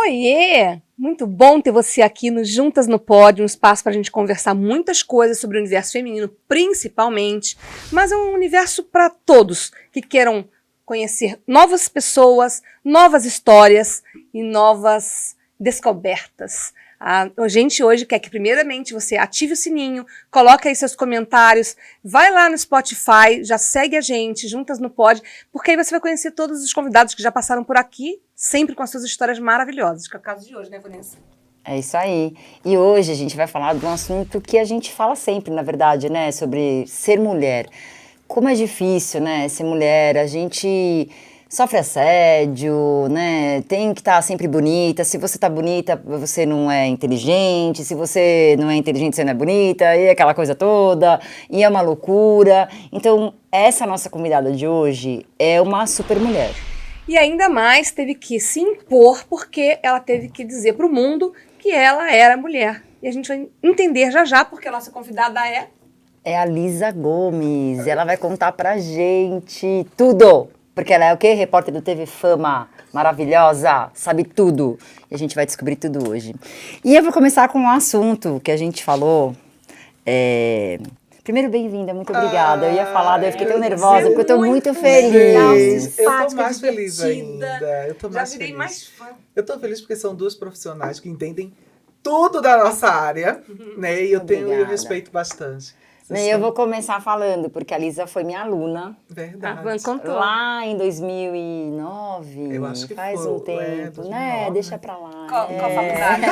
Oiê! Muito bom ter você aqui no Juntas no Pódio, um espaço para a gente conversar muitas coisas sobre o universo feminino, principalmente, mas é um universo para todos que queiram conhecer novas pessoas, novas histórias e novas descobertas. A gente hoje quer que, primeiramente, você ative o sininho, coloque aí seus comentários, vai lá no Spotify, já segue a gente, Juntas no Pod, porque aí você vai conhecer todos os convidados que já passaram por aqui, sempre com as suas histórias maravilhosas, que é o caso de hoje, né, Vanessa? É isso aí. E hoje a gente vai falar de um assunto que a gente fala sempre, na verdade, né? Sobre ser mulher. Como é difícil, né? Ser mulher. A gente sofre assédio, né? Tem que estar sempre bonita. Se você tá bonita, você não é inteligente. Se você não é inteligente, você não é bonita. E aquela coisa toda. E é uma loucura. Então, essa nossa convidada de hoje é uma super mulher. E ainda mais teve que se impor porque ela teve que dizer para o mundo que ela era mulher. E a gente vai entender já já, porque a nossa convidada É a Lisa Gomes. Ela vai contar pra gente tudo. Porque ela é o quê? Repórter do TV Fama. Maravilhosa. Sabe tudo. E a gente vai descobrir tudo hoje. E eu vou começar com um assunto que a gente falou. Primeiro, bem-vinda. Muito obrigada. Eu ia falar, daí eu fiquei tão nervosa, porque eu tô muito feliz. Eu tô mais feliz ainda. Eu tô já mais virei feliz. mais fã. Eu tô feliz porque são duas profissionais que entendem tudo da nossa área, né? E eu respeito bastante. Eu vou começar falando, porque a Lisa foi minha aluna. Verdade. A Van contou. Lá em 2009. Eu acho que faz foi, um tempo, 2009, né? Deixa né? pra lá. Qual faculdade?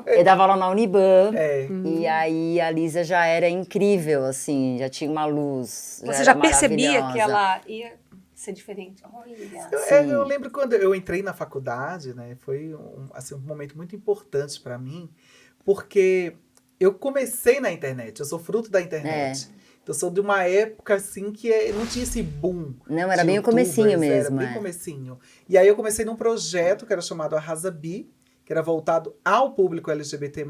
Eu dava aula na Uniban. É. E aí a Lisa já era incrível, assim, já tinha uma luz. Você era já percebia maravilhosa. que ela ia ser diferente? Olha. Eu lembro quando eu entrei na faculdade, né? Foi um momento muito importante para mim, porque eu comecei na internet, eu sou fruto da internet. Eu sou de uma época, assim, que não tinha esse boom. Não, era bem o comecinho mesmo. Era bem comecinho. E aí eu comecei num projeto que era chamado Arrasa Bi, que era voltado ao público LGBT+.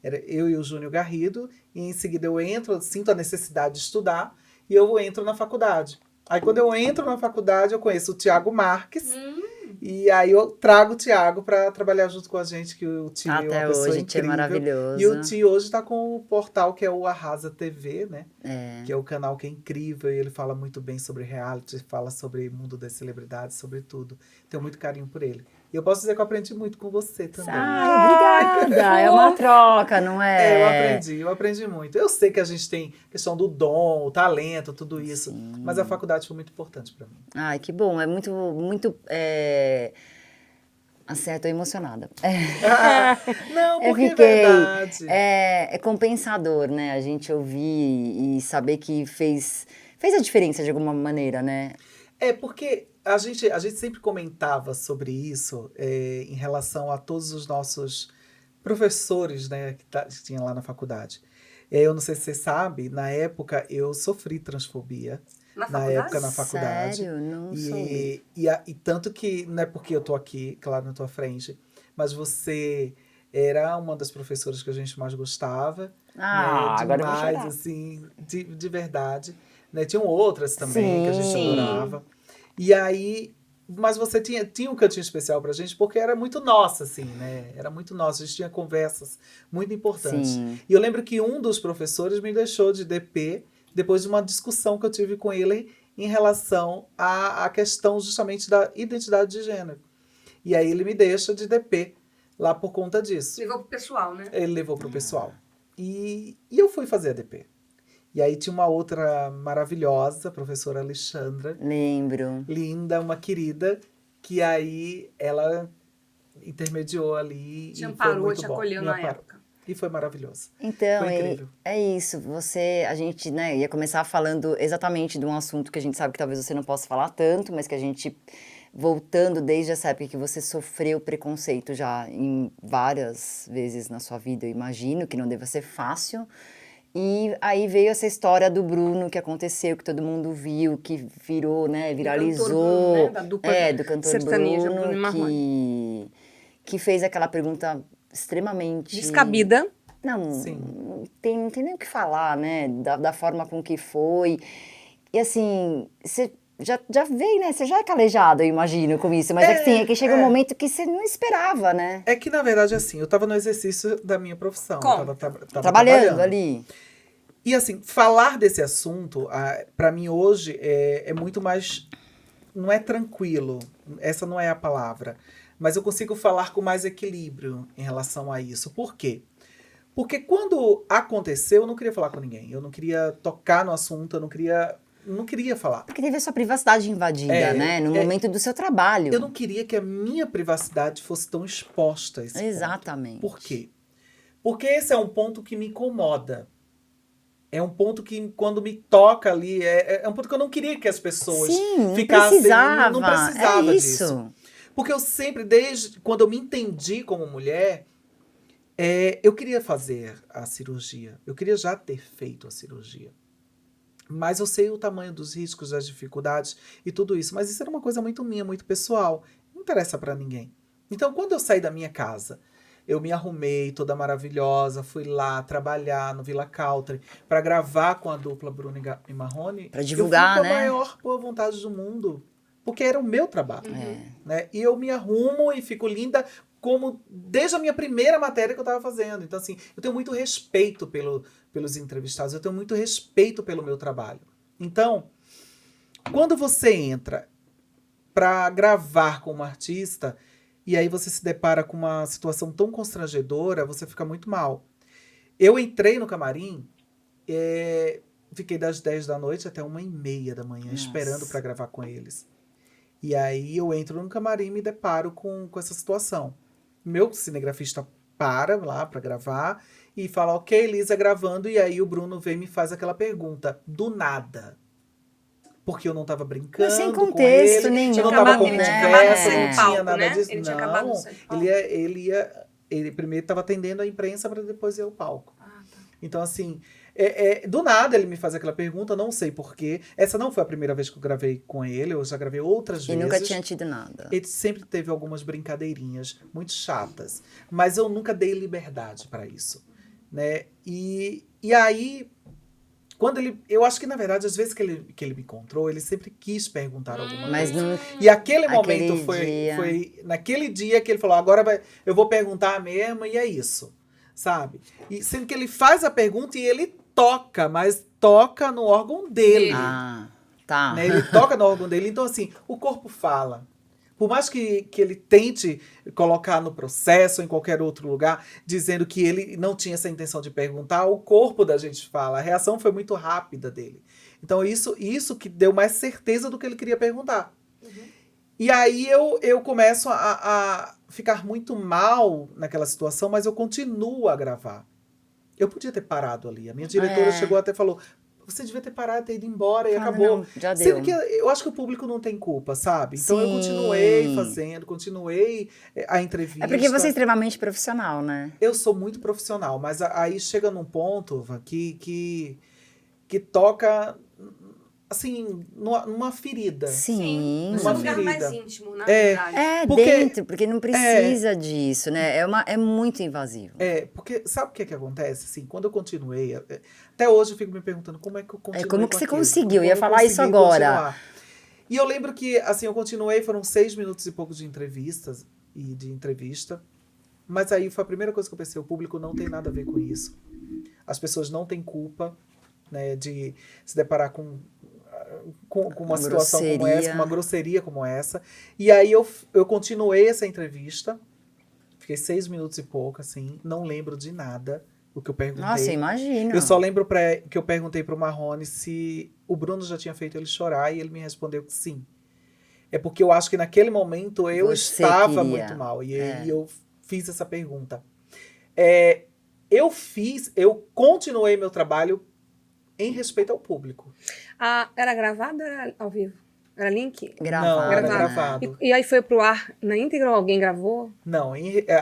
Era eu e o Júnior Garrido. E em seguida eu sinto a necessidade de estudar, e eu entro na faculdade. Aí quando eu entro na faculdade, eu conheço o Thiago Marques. E aí eu trago o Thiago para trabalhar junto com a gente, que o Ti é uma pessoa hoje, incrível. é maravilhoso. E o Ti hoje está com o portal que é o Arrasa TV, né? Que é o canal que é incrível, e ele fala muito bem sobre reality, fala sobre o mundo das celebridades, sobre tudo. Tenho muito carinho por ele. E eu posso dizer que eu aprendi muito com você também. Obrigada! É uma troca, não é? Eu aprendi muito. Eu sei que a gente tem questão do dom, o talento, tudo isso, mas a faculdade foi muito importante para mim. Ai, que bom, é muito, assim, eu tô emocionada. Não, porque é verdade. É compensador, né? A gente ouvir e saber que fez a diferença de alguma maneira, né? É porque a gente sempre comentava sobre isso em relação a todos os nossos professores, né, que tinha lá na faculdade. Eu não sei se você sabe, na época eu sofri transfobia. Na faculdade. Sério? Não soube. E tanto que, não é porque eu tô aqui, claro, na tua frente, mas você era uma das professoras que a gente mais gostava. Agora eu vou chorar. Assim, de verdade. Né? Tinham outras também que a gente adorava. E aí, mas você tinha um cantinho especial pra gente, porque era muito nossa, assim, né? Era muito nossa. A gente tinha conversas muito importantes. Sim. E eu lembro que um dos professores me deixou de DP depois de uma discussão que eu tive com ele em relação à questão justamente da identidade de gênero. E aí ele me deixa de DP lá por conta disso. Levou pro pessoal, né? Ele levou pro pessoal. E eu fui fazer a DP. E aí tinha uma outra maravilhosa, professora Alexandra. Lembro. Linda, uma querida, que aí ela intermediou ali. Te amparou, te acolheu na época. E foi maravilhoso. Então, foi incrível. É isso. A gente, né, ia começar falando exatamente de um assunto que a gente sabe que talvez você não possa falar tanto, mas que a gente, voltando desde essa época que você sofreu preconceito já em várias vezes na sua vida, eu imagino que não deva ser fácil. E aí veio essa história do Bruno que aconteceu, que todo mundo viu, que virou, né, viralizou. Do cantor Bruno, que fez aquela pergunta extremamente... descabida. Não tem nem o que falar, né, da forma com que foi. E assim, você já veio, né? Você já é calejado, eu imagino, com isso. Mas assim, é que chega um momento que você não esperava, né? É que, na verdade, assim, eu tava no exercício da minha profissão. Como? Eu tava Trabalhando ali. E assim, falar desse assunto, pra mim hoje, é muito mais... Não é tranquilo, essa não é a palavra. Mas eu consigo falar com mais equilíbrio em relação a isso. Por quê? Porque quando aconteceu, eu não queria falar com ninguém. Eu não queria tocar no assunto, eu não queria falar. Porque teve a sua privacidade invadida, né? No momento do seu trabalho. Eu não queria que a minha privacidade fosse tão exposta a esse Exatamente. ponto. Por quê? Porque esse é um ponto que me incomoda. É um ponto que, quando me toca ali, é um ponto que eu não queria que as pessoas ficassem... Não precisava disso. Porque eu sempre, desde quando eu me entendi como mulher, eu queria fazer a cirurgia. Eu queria já ter feito a cirurgia. Mas eu sei o tamanho dos riscos, das dificuldades e tudo isso. Mas isso era uma coisa muito minha, muito pessoal. Não interessa pra ninguém. Então, quando eu saí da minha casa, eu me arrumei toda maravilhosa, fui lá trabalhar no Villa Country para gravar com a dupla Bruno e Marrone. Para divulgar, eu fui com né? a maior boa vontade do mundo. Porque era o meu trabalho. Né? E eu me arrumo e fico linda como desde a minha primeira matéria que eu estava fazendo. Então, assim, eu tenho muito respeito pelos entrevistados, eu tenho muito respeito pelo meu trabalho. Então, quando você entra para gravar com uma artista e aí você se depara com uma situação tão constrangedora, você fica muito mal. Eu entrei no camarim, fiquei das 10 da noite até 1h30 da manhã, esperando para gravar com eles. E aí eu entro no camarim e me deparo com essa situação. Meu cinegrafista para lá para gravar e fala, ok, Lisa gravando, e aí o Bruno vem e me faz aquela pergunta, do nada. Porque eu não tava brincando sem com contexto ele, nenhum, eu não tava com ele tinha conversa, acabado não de sair do tinha palco, nada né? disso. Ele tinha acabado de sair do palco. Ele primeiro estava atendendo a imprensa para depois ir ao palco. Então, assim, do nada ele me faz aquela pergunta, não sei porquê. Essa não foi a primeira vez que eu gravei com ele, eu já gravei outras vezes. E nunca tinha tido nada. Ele sempre teve algumas brincadeirinhas muito chatas, mas eu nunca dei liberdade para isso, né? E aí, quando eu acho que, na verdade, às vezes que ele me encontrou, ele sempre quis perguntar alguma Mas coisa. não... E aquele momento dia. foi naquele dia que ele falou, agora eu vou perguntar mesmo, e é isso, sabe? E sendo que ele faz a pergunta e ele toca, mas toca no órgão dele. Ah, tá. Né? Ele toca no órgão dele, então assim, o corpo fala. Por mais que ele tente colocar no processo ou em qualquer outro lugar, dizendo que ele não tinha essa intenção de perguntar, o corpo da gente fala. A reação foi muito rápida dele. Então isso que deu mais certeza do que ele queria perguntar. E aí eu começo a ficar muito mal naquela situação, mas eu continuo a gravar. Eu podia ter parado ali. A minha diretora chegou até e falou, você devia ter parado, ter ido embora e acabou. Não, já deu. Sendo que eu acho que o público não tem culpa, sabe? Então eu continuei fazendo, continuei a entrevista. É porque você é extremamente profissional, né? Eu sou muito profissional, mas aí chega num ponto que toca, assim, numa ferida. Sim. No seu lugar mais íntimo, na verdade. Dentro, porque não precisa disso, né? É muito invasivo. Porque sabe o que acontece? Assim, quando eu continuei, até hoje eu fico me perguntando como é que eu continuei. Como que você aquilo, conseguiu? como Eu ia falar isso agora. Continuar. E eu lembro que, assim, eu continuei, foram 6 minutos e pouco de entrevista, mas aí foi a primeira coisa que eu pensei, o público não tem nada a ver com isso. As pessoas não têm culpa, né, de se deparar com uma situação como essa, com uma grosseria como essa. E aí eu continuei essa entrevista, fiquei 6 minutos e pouco, assim, não lembro de nada o que eu perguntei. Nossa, imagina. Eu só lembro que eu perguntei pro Marrone se o Bruno já tinha feito ele chorar e ele me respondeu que sim. É porque eu acho que naquele momento eu estava muito mal. E aí eu fiz essa pergunta. Eu continuei meu trabalho em respeito ao público. Era gravado ou era ao vivo? Era link? Gravado. Não, era gravado. E aí foi pro ar na íntegra ou alguém gravou? Não,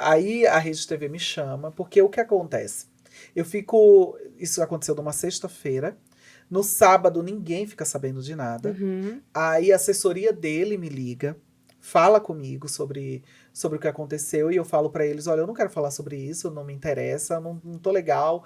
aí a Rede TV me chama, porque o que acontece? Isso aconteceu numa sexta-feira, no sábado ninguém fica sabendo de nada, aí a assessoria dele me liga, fala comigo sobre o que aconteceu e eu falo pra eles, olha, eu não quero falar sobre isso, não me interessa, não tô legal.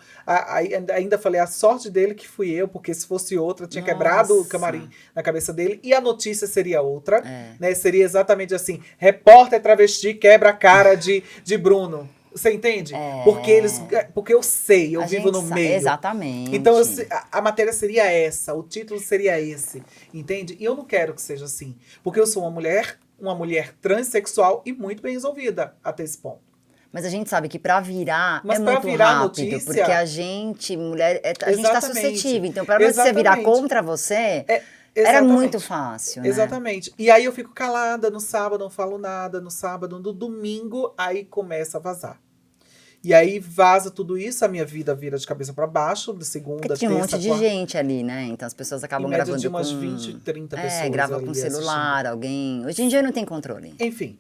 Ainda falei, a sorte dele que fui eu, porque se fosse outra, tinha quebrado o Nossa. camarim na cabeça dele e a notícia seria outra, É. né? Seria exatamente assim, repórter travesti quebra a cara de Bruno. Você entende? É. Porque eu sei, eu A vivo gente no meio. Exatamente. Então, a matéria seria essa, o título seria esse, entende? E eu não quero que seja assim, porque eu sou uma mulher transexual e muito bem resolvida até esse ponto. Mas a gente sabe que pra virar Mas é pra muito virar rápido, notícia- porque a gente, mulher, a gente tá Exatamente. suscetível. Então, pra você virar Exatamente. contra você, era Exatamente. muito fácil, né? Exatamente. E aí eu fico calada no sábado, não falo nada, no sábado, no domingo, aí começa a vazar. E aí vaza tudo isso, a minha vida vira de cabeça pra baixo, de segunda, Porque tinha um terça, monte de quarta. gente ali, né? Então as pessoas acabam Em média gravando de umas com... 20, 30 pessoas grava ali com celular, alguém... Hoje em dia não tem controle. Enfim,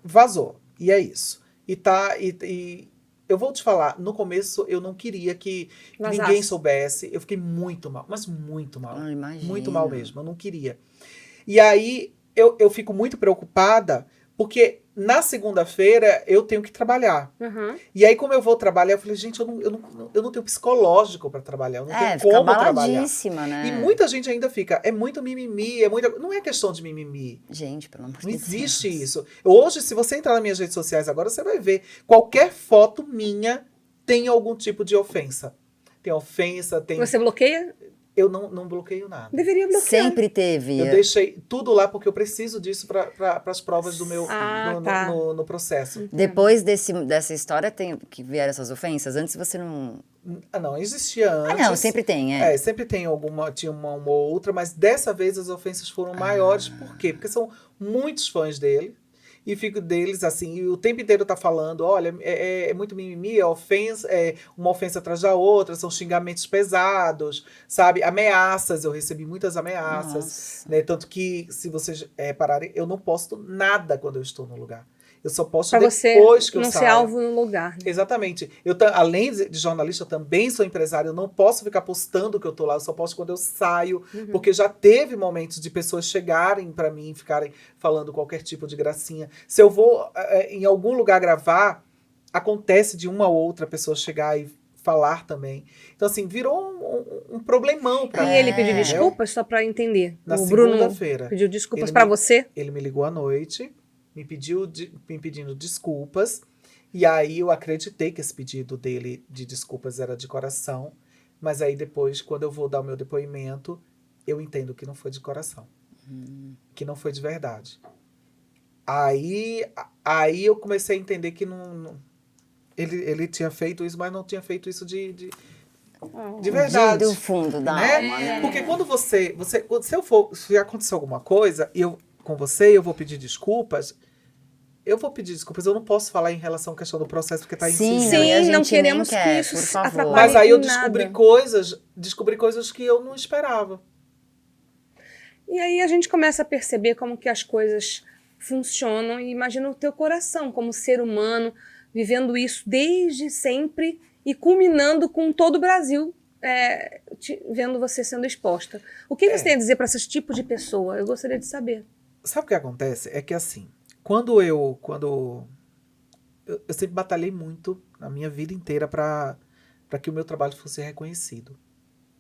vazou. E é isso. E eu vou te falar, no começo eu não queria que Vazasse. ninguém soubesse. Eu fiquei muito mal, mas muito mal. Ah, imagino. Muito mal mesmo, eu não queria. E aí eu fico muito preocupada, porque na segunda-feira eu tenho que trabalhar. Uhum. E aí, como eu vou trabalhar, eu falei, gente, eu não tenho psicológico pra trabalhar, eu não tenho Fica como trabalhar. abaladíssima, né? E muita gente ainda fica, é muito mimimi, não é questão de mimimi. Gente, pelo amor de Não Deus. existe isso. Hoje, se você entrar nas minhas redes sociais agora, você vai ver, qualquer foto minha tem algum tipo de ofensa. Tem ofensa, tem... Você bloqueia? Eu não bloqueio nada. Deveria bloquear. Sempre teve. Eu deixei tudo lá porque eu preciso disso para as provas do meu tá. no processo. Depois dessa história tem que vieram essas ofensas? Antes você não... Não, existia antes. não, sempre tem, Sempre tem tinha uma ou outra, mas dessa vez as ofensas foram maiores. Por quê? Porque são muitos fãs dele. E fico deles assim, e o tempo inteiro tá falando, olha, é muito mimimi, é uma ofensa atrás da outra, são xingamentos pesados, sabe? Ameaças, eu recebi muitas ameaças, Nossa. né? Tanto que, se vocês pararem, eu não posto nada quando eu estou no lugar. Eu só posto Pra você depois que eu não saio. ser alvo no lugar. Né? Exatamente. Além de jornalista, eu também sou empresário. Eu não posso ficar postando que eu tô lá. Eu só posto quando eu saio. Uhum. Porque já teve momentos de pessoas chegarem pra mim e ficarem falando qualquer tipo de gracinha. Se eu vou em algum lugar gravar, acontece de uma ou outra pessoa chegar e falar também. Então, assim, virou um problemão pra mim. E ele pediu entendeu? desculpas, só pra entender. Na O Bruno segunda-feira. pediu desculpas Ele pra me- você? Ele me ligou à noite, me pedindo desculpas, e aí eu acreditei que esse pedido dele de desculpas era de coração, mas aí depois, quando eu vou dar o meu depoimento, eu entendo que não foi de coração, que não foi de verdade. Aí eu comecei a entender que ele tinha feito isso, mas não tinha feito isso de verdade. Do fundo da Né? alma, né? Porque quando se acontecer alguma coisa e com você, eu vou pedir desculpas. Eu vou pedir desculpas, eu não posso falar em relação à questão do processo porque está em Sim, cima. não, e a Sim, não gente nem queremos quer, que isso por favor. atrapalhe Mas aí eu em nada. descobri coisas que eu não esperava. E aí a gente começa a perceber como que as coisas funcionam e imagina o teu coração como ser humano vivendo isso desde sempre e culminando com todo o Brasil vendo você sendo exposta. O que você tem a dizer para esses tipos de pessoa? Eu gostaria de saber. Sabe o que acontece? É que assim, quando eu sempre batalhei muito na minha vida inteira para que o meu trabalho fosse reconhecido.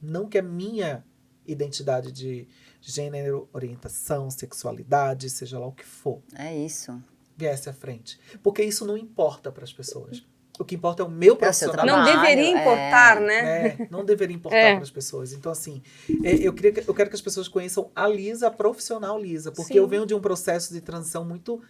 Não que a minha identidade de gênero, orientação, sexualidade, seja lá o que for, É isso. viesse à frente. Porque isso não importa para as pessoas. O que importa é o meu É o seu profissional. Não trabalho, deveria importar, né? Né? Não deveria importar para as pessoas. Então, assim, eu quero que as pessoas conheçam a Lisa, a profissional Lisa, porque Sim. eu venho de um processo de transição muito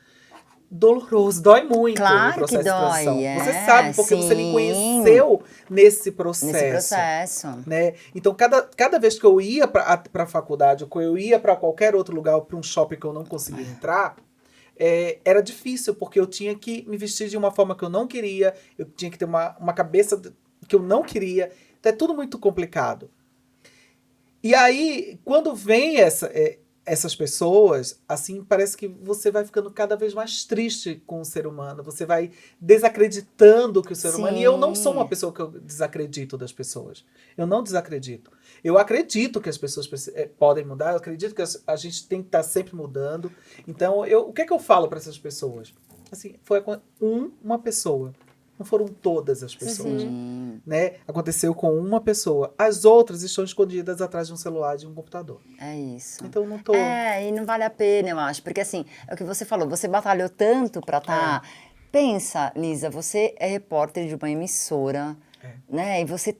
doloroso, dói muito Claro o processo que de transição. dói, Você sabe, porque você me sim. conheceu nesse processo. Nesse processo. Né? Então, cada vez que eu ia para a faculdade, ou que eu ia para qualquer outro lugar, para um shopping que eu não conseguia entrar, era difícil, porque eu tinha que me vestir de uma forma que eu não queria, eu tinha que ter uma cabeça que eu não queria. Então, é tudo muito complicado. E aí, quando vem essas pessoas, assim, parece que você vai ficando cada vez mais triste com o ser humano. Você vai desacreditando que o ser humano... E eu não sou uma pessoa que eu desacredito das pessoas. Eu não desacredito. Eu acredito que as pessoas podem mudar. Eu acredito que a gente tem que estar sempre mudando. Então, o que é que eu falo para essas pessoas? Assim, foi uma pessoa. Não foram todas as pessoas. Né? Aconteceu com uma pessoa. As outras estão escondidas atrás de um celular, de um computador. É isso. Então não tô... E não vale a pena, eu acho. Porque assim, é o que você falou, você batalhou tanto pra estar... Pensa, Lisa, você é repórter de uma emissora, né? E você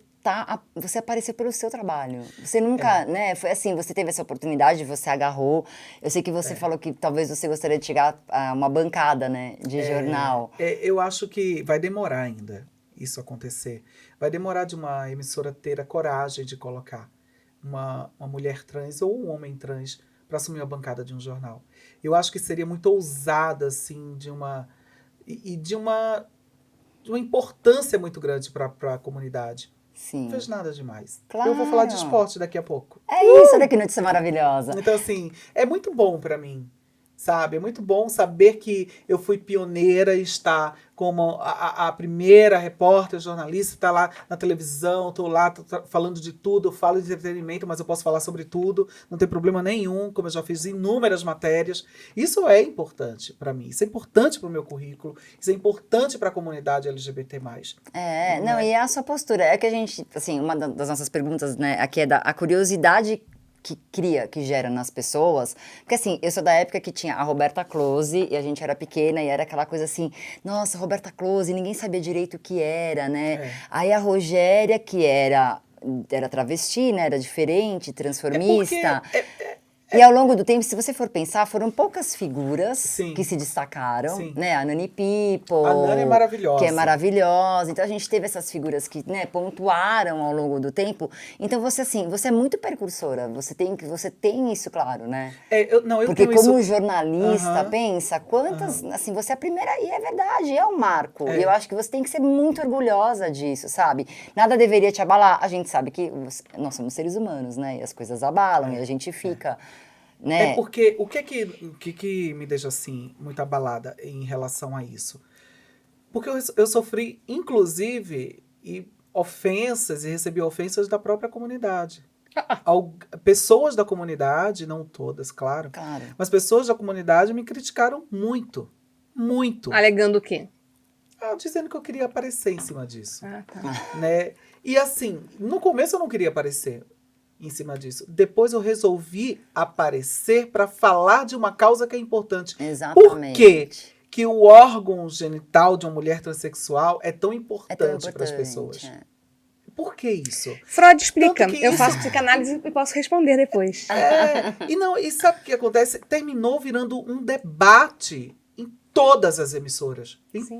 apareceu pelo seu trabalho. Você nunca, né? Foi assim, você teve essa oportunidade, você agarrou. Eu sei que você falou que talvez você gostaria de chegar a uma bancada, né? De jornal. Eu acho que vai demorar ainda isso acontecer. Vai demorar de uma emissora ter a coragem de colocar uma mulher trans ou um homem trans para assumir a bancada de um jornal. Eu acho que seria muito ousada, assim, de uma importância muito grande para a comunidade. Sim. Não vejo nada demais. Claro. Eu vou falar de esporte daqui a pouco. É isso, olha que notícia maravilhosa. Então, assim, é muito bom para mim, sabe? É muito bom saber que eu fui pioneira e estar como a primeira repórter, jornalista, está lá na televisão, estou lá falando de tudo, eu falo de entretenimento, mas eu posso falar sobre tudo, não tem problema nenhum, como eu já fiz inúmeras matérias. Isso é importante para mim, isso é importante para o meu currículo, isso é importante para a comunidade LGBT+. E é a sua postura. É que a gente, assim, uma das nossas perguntas, né, aqui é a curiosidade que gera nas pessoas, porque assim, eu sou da época que tinha a Roberta Close e a gente era pequena e era aquela coisa assim, nossa, Roberta Close, ninguém sabia direito o que era, né? Aí a Rogéria, que era travesti, né? Era diferente, transformista. E ao longo do tempo, se você for pensar, foram poucas figuras que se destacaram, né? A Nani People. A Nani é maravilhosa. Que é maravilhosa. Então a gente teve essas figuras que, né, pontuaram ao longo do tempo. Então você, assim, você é muito precursora. Você tem isso claro, né? Porque como jornalista, pensa, quantas, assim, você é a primeira, e é verdade, é um marco. E eu acho que você tem que ser muito orgulhosa disso, sabe? Nada deveria te abalar. A gente sabe que nós somos seres humanos, né? E as coisas abalam e a gente fica... Né? Porque o que me deixa assim muito abalada em relação a isso? Porque eu sofri, inclusive, ofensas e recebi ofensas da própria comunidade. Pessoas da comunidade, não todas, claro, mas pessoas da comunidade me criticaram muito, muito. Alegando o quê? Dizendo que eu queria aparecer em cima disso. Tá. Né? E assim, no começo eu não queria aparecer em cima disso. Depois eu resolvi aparecer para falar de uma causa que é importante. Exatamente. Por quê que o órgão genital de uma mulher transexual é tão importante para as pessoas? Por que isso? Freud explica. Eu faço psicanálise e posso responder depois. E sabe o que acontece? Terminou virando um debate em todas as emissoras.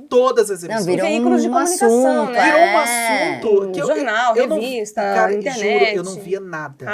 Todas as emissoras. Não, virou veículos de comunicação, assunto, né? Virou um assunto. Que jornal, revista, internet. Juro, eu não via nada.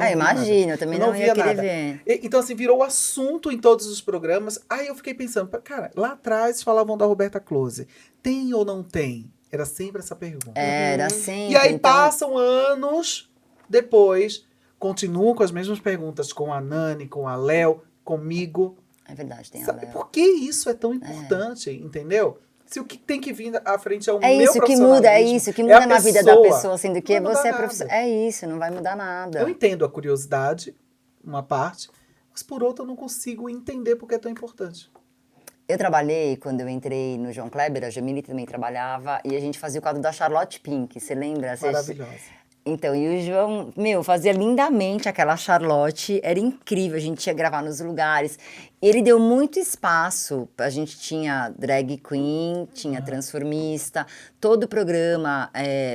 Imagina, eu também não ia querer ver. Então, assim, virou assunto em todos os programas. Aí eu fiquei pensando, cara, lá atrás falavam da Roberta Close. Tem ou não tem? Era sempre essa pergunta. Era sempre. E aí passam anos depois, continuam com as mesmas perguntas com a Nani, com a Léo, comigo. É verdade, tem a Léo. Por que isso é tão importante, entendeu? Se o que tem que vir à frente é o meu profissionalismo. É isso que muda na vida da pessoa, assim, do que você é profissional. É isso, não vai mudar nada. Eu entendo a curiosidade, uma parte, mas por outra eu não consigo entender porque é tão importante. Eu trabalhei, quando eu entrei no João Kleber, a Jamile também trabalhava, e a gente fazia o quadro da Charlotte Pink, você lembra? Maravilhosa. Então, e o João, fazia lindamente aquela Charlotte, era incrível, a gente ia gravar nos lugares. Ele deu muito espaço, a gente tinha drag queen, tinha transformista, todo o programa,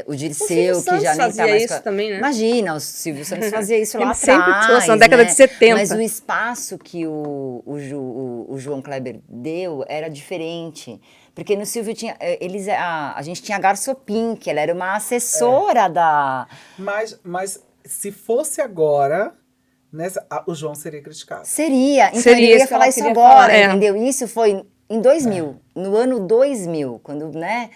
o Dirceu, que já nem tá mais... isso também, né? Imagina, o Silvio Santos fazia isso lá sempre atrás, trouxe, na década de 70. Mas o espaço que o João Kleber deu era diferente. Porque no Silvio tinha, a gente tinha a Garço Pink, ela era uma assessora da... Mas se fosse agora, o João seria criticado. Seria. Então eu ia falar isso agora, entendeu? Isso foi em 2000, no ano 2000, quando, né,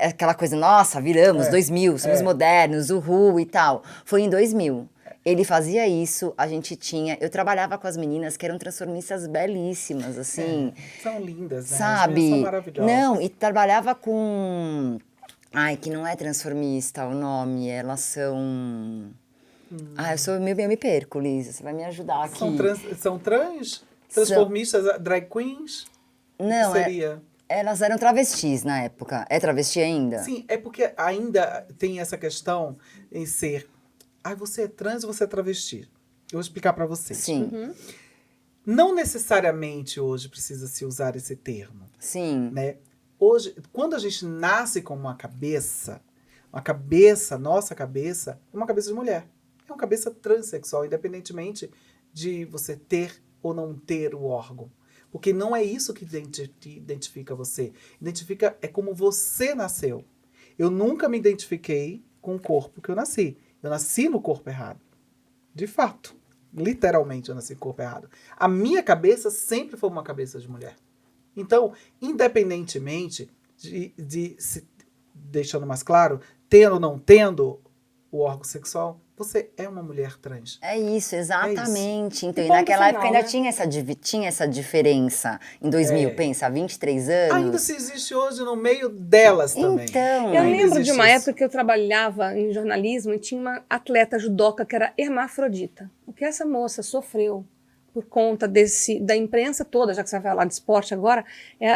aquela coisa, nossa, viramos 2000, somos modernos, uhul e tal. Foi em 2000. Ele fazia isso, a gente tinha... Eu trabalhava com as meninas que eram transformistas belíssimas, assim, São lindas, né? As meninas são sabe? maravilhosas. Não, e trabalhava com... Ai, que não é transformista o nome, elas são... Ah, eu me perco, Lisa, você vai me ajudar aqui. São transformistas, drag queens? Não, Seria? elas eram travestis na época. É travesti ainda? Sim, é porque ainda tem essa questão em ser... Ah, você é trans ou você é travesti? Eu vou explicar para vocês. Sim, Não necessariamente hoje precisa se usar esse termo, sim. né? Hoje, quando a gente nasce com uma cabeça, nossa cabeça, é uma cabeça de mulher. É uma cabeça transexual, independentemente de você ter ou não ter o órgão. Porque não é isso que identifica você. Identifica é como você nasceu. Eu nunca me identifiquei com o corpo que eu nasci. Eu nasci no corpo errado. De fato. Literalmente eu nasci no corpo errado. A minha cabeça sempre foi uma cabeça de mulher. Então, independentemente de se deixando mais claro, tendo ou não tendo o órgão sexual, você é uma mulher trans. É isso, exatamente. Então, E e ponto naquela final, época ainda né? tinha essa diferença. Em 2000, pensa, há 23 anos. Ainda se existe hoje no meio delas também. Então, Eu Ainda lembro de existe uma isso. época que eu trabalhava em jornalismo e tinha uma atleta judoca que era hermafrodita. O que essa moça sofreu por conta da imprensa toda, já que você vai falar de esporte agora,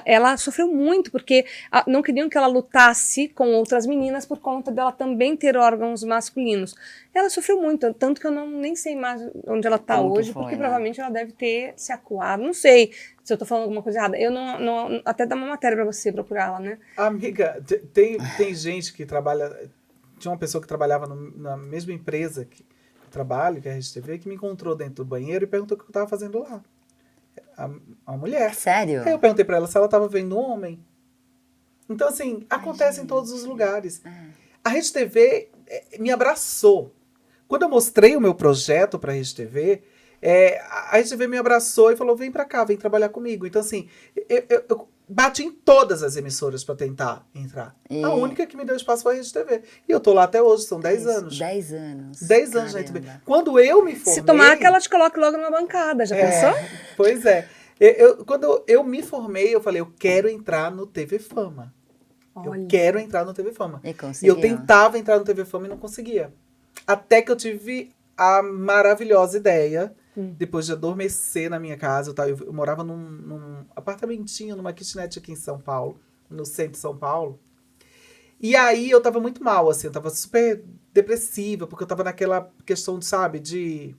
ela sofreu muito, porque não queriam que ela lutasse com outras meninas por conta dela também ter órgãos masculinos. Ela sofreu muito, tanto que eu nem sei mais onde ela está Como que hoje, foi, porque né? provavelmente ela deve ter se acuado. Não sei se eu estou falando alguma coisa errada. Eu não até dar uma matéria para você procurar ela, né? Amiga, tem gente que trabalha... Tinha uma pessoa que trabalhava na mesma empresa que eu trabalho, que é a RedeTV, que me encontrou dentro do banheiro e perguntou o que eu estava fazendo lá. A mulher. Sério? Aí eu perguntei para ela se ela estava vendo um homem. Então, assim, acontece em todos os lugares. A RedeTV me abraçou. Quando eu mostrei o meu projeto para a RedeTV, a RedeTV me abraçou e falou, vem para cá, vem trabalhar comigo. Então, assim, eu bati em todas as emissoras para tentar entrar. E- A única que me deu espaço foi a RedeTV. E eu tô lá até hoje, são 10 anos. 10 anos. 10 anos na Caramba. RedeTV. Quando eu me formei... Se tomar que ela te coloque logo numa bancada, já pensou? Pois é. Quando eu me formei, eu falei, eu quero entrar no TV Fama. Olha. Eu quero entrar no TV Fama. E E conseguiu. eu tentava entrar no TV Fama e não conseguia. Até que eu tive a maravilhosa ideia, depois de adormecer na minha casa, eu morava num apartamentinho, numa kitnet aqui em São Paulo, no centro de São Paulo. E aí eu tava muito mal, assim, eu tava super depressiva, porque eu tava naquela questão, sabe, de...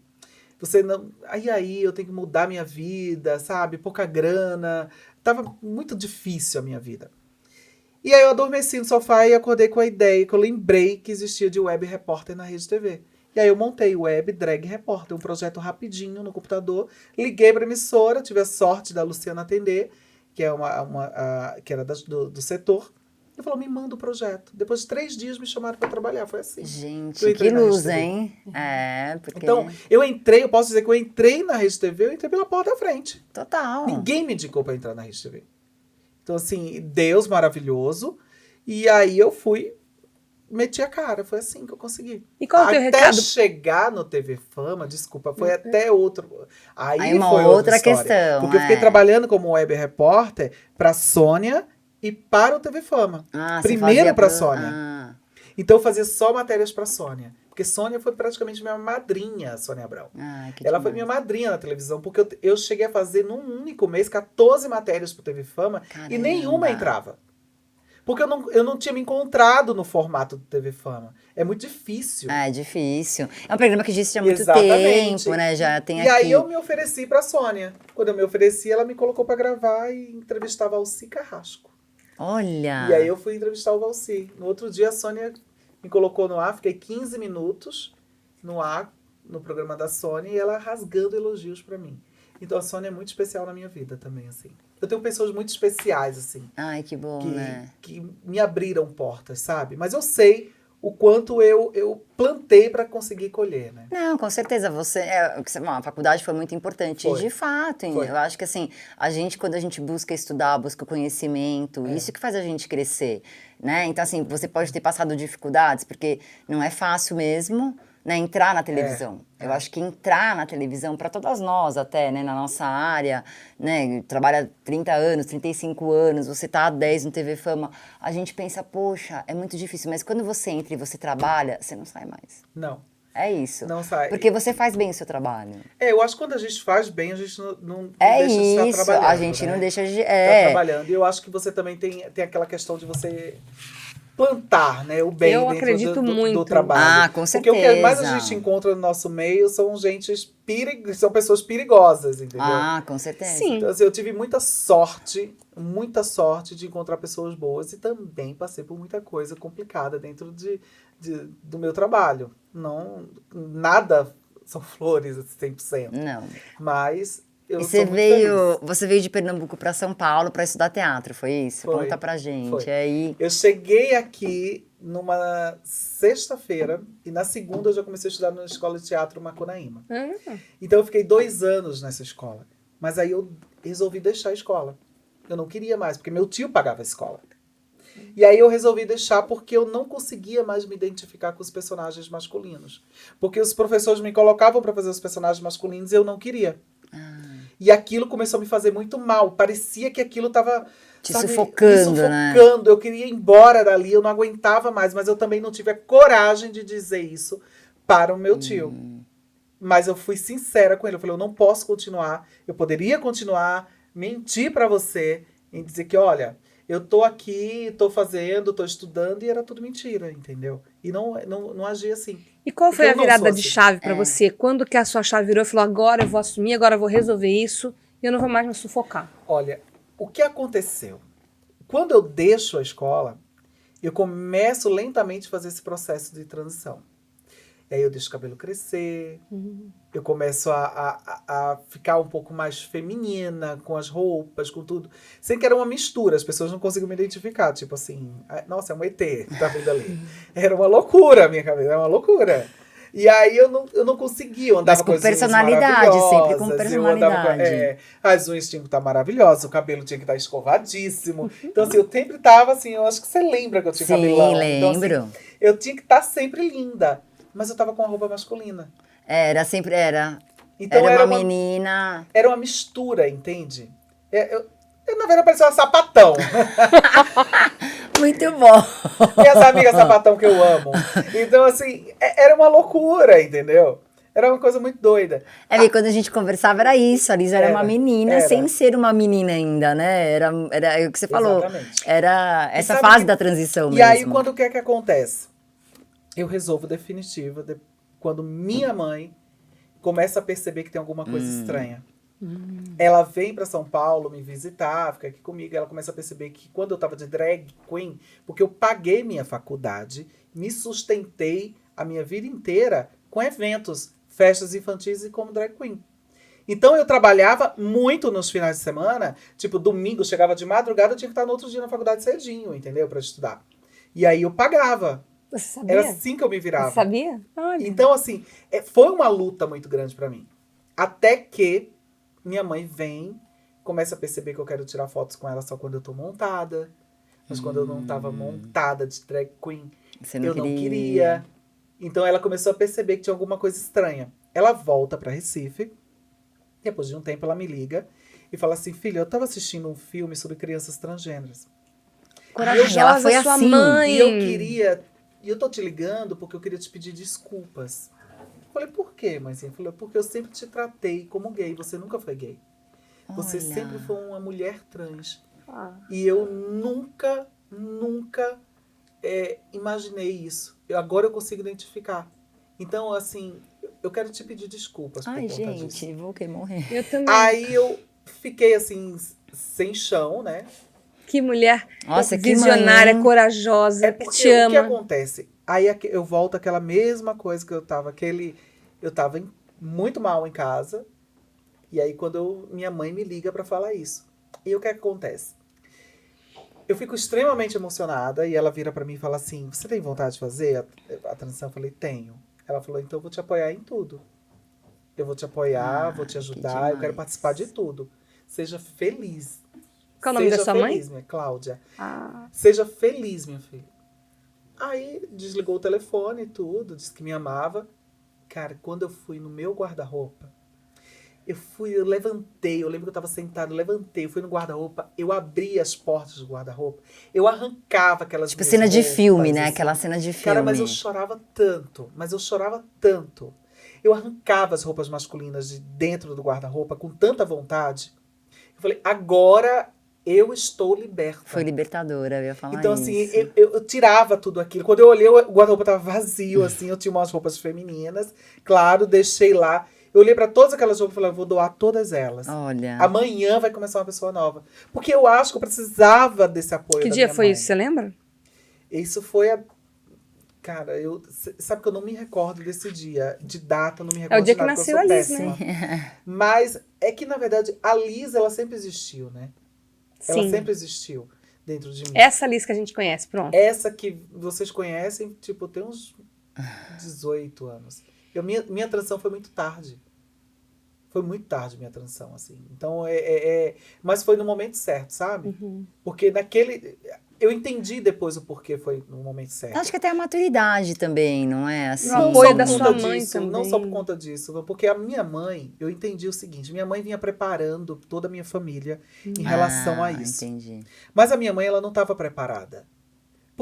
Você não... Aí eu tenho que mudar minha vida, sabe? Pouca grana. Tava muito difícil a minha vida. E aí eu adormeci no sofá e acordei com a ideia que eu lembrei que existia de web repórter na RedeTV. E aí eu montei o Web Drag Repórter, um projeto rapidinho no computador. Liguei para a emissora, tive a sorte da Luciana atender, que é que era do setor. E falou, me manda o projeto. Depois de 3 dias me chamaram para trabalhar, foi assim. Gente, Eu entrei que na luz, RedeTV. hein? É, porque... Então, eu posso dizer que eu entrei na RedeTV, eu entrei pela porta da frente. Total. Ninguém me indicou para entrar na RedeTV. Então, assim, Deus maravilhoso. E aí eu fui, meti a cara. Foi assim que eu consegui. E qual é o teu Até recado? chegar no TV Fama, desculpa, foi até outro... Aí uma foi outra história. questão, Porque eu fiquei é. trabalhando como web repórter para Sônia e para o TV Fama. Ah, você Primeiro fazia para pro- Sônia. Ah, Então eu fazia só matérias para Sônia. Porque Sônia foi praticamente minha madrinha, Sônia Abrão. que Ela foi demais. minha madrinha na televisão, porque eu cheguei a fazer num único mês 14 matérias pro TV Fama Caramba. e nenhuma entrava. Porque eu não tinha me encontrado no formato do TV Fama. É muito difícil. É difícil. É um programa que existe há muito Exatamente. tempo, né? Já tem E aqui. aí eu me ofereci pra Sônia. Quando eu me ofereci, ela me colocou pra gravar e entrevistava Alci Carrasco. Olha. E aí eu fui entrevistar o Alci. No outro dia a Sônia me colocou no ar, fiquei 15 minutos no ar, no programa da Sônia, e ela rasgando elogios pra mim. Então a Sônia é muito especial na minha vida também, assim. Eu tenho pessoas muito especiais, assim, Ai, que bom, né? que me abriram portas, sabe? Mas eu sei o quanto eu plantei pra conseguir colher, né? Não, com certeza. Bom, a faculdade foi muito importante. Foi. De fato, Foi. eu acho que assim, quando a gente busca estudar, busca conhecimento, isso que faz a gente crescer, né? Então, assim, você pode ter passado dificuldades, porque não é fácil mesmo, né, entrar na televisão. Eu acho que entrar na televisão, para todas nós até, né, na nossa área, né, trabalha 30 anos, 35 anos, você tá há 10 no TV Fama, a gente pensa, poxa, é muito difícil, mas quando você entra e você trabalha, você não sai mais. Não, É isso. não sai. Porque você faz bem o seu trabalho. Eu acho que quando a gente faz bem, a gente não É deixa de estar isso, trabalhando. a gente né? não deixa de... Tá trabalhando. E eu acho que você também tem aquela questão de você plantar, né, o bem Eu dentro acredito do muito. trabalho. Ah, com Porque o que mais a certeza. gente encontra no nosso meio são são pessoas perigosas, entendeu? Ah, com certeza. Sim. Então, assim, eu tive muita sorte de encontrar pessoas boas e também passei por muita coisa complicada dentro do meu trabalho. Não, nada são flores 100%, Não. mas eu E sou muito feliz. você veio de Pernambuco para São Paulo para estudar teatro, foi isso? Foi, Conta pra gente. foi. Aí, Eu cheguei aqui numa sexta-feira e na segunda eu já comecei a estudar na escola de teatro Macunaíma. Então eu fiquei 2 anos nessa escola. Mas aí eu resolvi deixar a escola. Eu não queria mais, porque meu tio pagava a escola. E aí eu resolvi deixar porque eu não conseguia mais me identificar com os personagens masculinos. Porque os professores me colocavam para fazer os personagens masculinos e eu não queria. E aquilo começou a me fazer muito mal. Parecia que aquilo estava sufocando, né? Eu queria ir embora dali, eu não aguentava mais. Mas eu também não tive a coragem de dizer isso para o meu tio. Mas eu fui sincera com ele. Eu falei, eu não posso continuar. Eu poderia continuar, mentir para você e dizer que, olha, eu tô aqui, tô fazendo, tô estudando, e era tudo mentira, entendeu? E não agi assim. E qual foi a Eu não virada sou de assim. chave pra você? Quando que a sua chave virou e falou, agora eu vou assumir, agora eu vou resolver isso e eu não vou mais me sufocar? Olha, o que aconteceu? Quando eu deixo a escola, eu começo lentamente a fazer esse processo de transição. E aí eu deixo o cabelo crescer, eu começo a ficar um pouco mais feminina, com as roupas, com tudo. Sem que era uma mistura, as pessoas não conseguiam me identificar. Tipo assim, nossa, é um ET que tá vindo ali. Era uma loucura a minha cabeça, era uma loucura. E aí eu não conseguia, eu andava Mas com as unhas personalidade, sempre com maravilhosas, eu andava personalidade. as unhas tinham que estar maravilhosas, o cabelo tinha que estar escovadíssimo. Então assim, eu sempre tava assim, eu acho que você lembra que eu tinha cabelão. Então, assim, lembro. eu tinha que estar sempre linda, mas eu tava com a roupa masculina. Era. Então Era uma menina. Era uma mistura, entende? Eu, na verdade, parecia uma sapatão. Muito bom. Minhas amigas sapatão que eu amo. Então, assim, era uma loucura, entendeu? Era uma coisa muito doida. E quando a gente conversava era isso, a Lisa era uma menina sem ser uma menina ainda, né? Era o que você falou. Exatamente. Era essa sabe fase que- da transição E mesmo. aí, quando o que é que acontece? Eu resolvo definitiva, quando minha mãe começa a perceber que tem alguma coisa estranha. Ela vem para São Paulo me visitar, fica aqui comigo. Ela começa a perceber que quando eu tava de drag queen, porque eu paguei minha faculdade, me sustentei a minha vida inteira com eventos, festas infantis e como drag queen. Então eu trabalhava muito nos finais de semana, tipo domingo, chegava de madrugada, eu tinha que estar no outro dia na faculdade cedinho, entendeu? Para estudar. E aí eu pagava. Você sabia? Era assim que eu me virava. Você sabia? Olha. Então, assim, foi uma luta muito grande pra mim. Até que minha mãe vem, começa a perceber que eu quero tirar fotos com ela só quando eu tô montada. Mas quando eu não tava montada de drag queen, Você eu não queria. Então ela começou a perceber que tinha alguma coisa estranha. Ela volta pra Recife. Depois de um tempo ela me liga e fala assim, filha, eu tava assistindo um filme sobre crianças transgêneras. Corajosa ela foi sua assim. mãe. E eu queria... E eu tô te ligando porque eu queria te pedir desculpas. Eu falei, por quê, mãezinha? Falei, porque eu sempre te tratei como gay. Você nunca foi gay. Você Olha. sempre foi uma mulher trans. Ah. E eu nunca imaginei isso. Agora eu consigo identificar. Então, assim, eu quero te pedir desculpas por Ai, conta gente, disso. vou que morrer. Eu também. Aí eu fiquei, assim, sem chão, né? Que mulher Nossa, que visionária, mãe. corajosa, É que porque te o que ama. acontece? Aí eu volto àquela mesma coisa que eu tava, eu tava muito mal em casa, e aí quando minha mãe me liga pra falar isso. E o que acontece? Eu fico extremamente emocionada, e ela vira pra mim e fala assim, você tem vontade de fazer a transição? Eu falei, tenho. Ela falou, então eu vou te apoiar em tudo. Eu vou te apoiar, vou te ajudar, eu quero demais. participar de tudo. Seja feliz. Qual o nome da Seja sua mãe? feliz, minha Cláudia. Ah. Seja feliz, minha filha. Aí desligou o telefone e tudo, disse que me amava. Cara, quando eu fui no meu guarda-roupa, eu levantei, eu lembro que eu tava sentado, eu levantei, eu fui no guarda-roupa, eu abri as portas do guarda-roupa, eu arrancava aquelas Tipo minhas cena de roupas, filme, né? assim. Aquela cena de filme. Cara, mas eu chorava tanto, mas eu chorava tanto. Eu arrancava as roupas masculinas de dentro do guarda-roupa com tanta vontade. Eu falei, agora eu estou liberta. Foi libertadora, eu ia falar Então, assim, isso. eu tirava tudo aquilo. Quando eu olhei, o guarda-roupa tava vazio, assim, eu tinha umas roupas femininas. Claro, deixei lá. Eu olhei pra todas aquelas roupas e falei, eu vou doar todas elas. Olha. Amanhã vai começar uma pessoa nova. Porque eu acho que eu precisava desse apoio Que da dia minha foi mãe. isso, você lembra? Isso foi Cara, sabe que eu não me recordo desse dia. De data, eu não me É recordo o dia de que nada, nasceu porque a eu Liz, sou péssima. né? Mas é que, na verdade, a Liz, ela sempre existiu, né? Ela Sim. sempre existiu dentro de mim. Essa Liz que a gente conhece, pronto. Essa que vocês conhecem, tipo, tem uns 18 anos. Minha transição foi muito tarde. Foi muito tarde minha transição, assim. Então, mas foi no momento certo, sabe? Uhum. Porque eu entendi depois o porquê foi no momento certo. Acho que até a maturidade também, não é? Assim. O apoio da por sua conta mãe disso, não só por também. conta disso, porque a minha mãe, eu entendi o seguinte, minha mãe vinha preparando toda a minha família em relação a isso. Entendi. Mas a minha mãe, ela não estava preparada.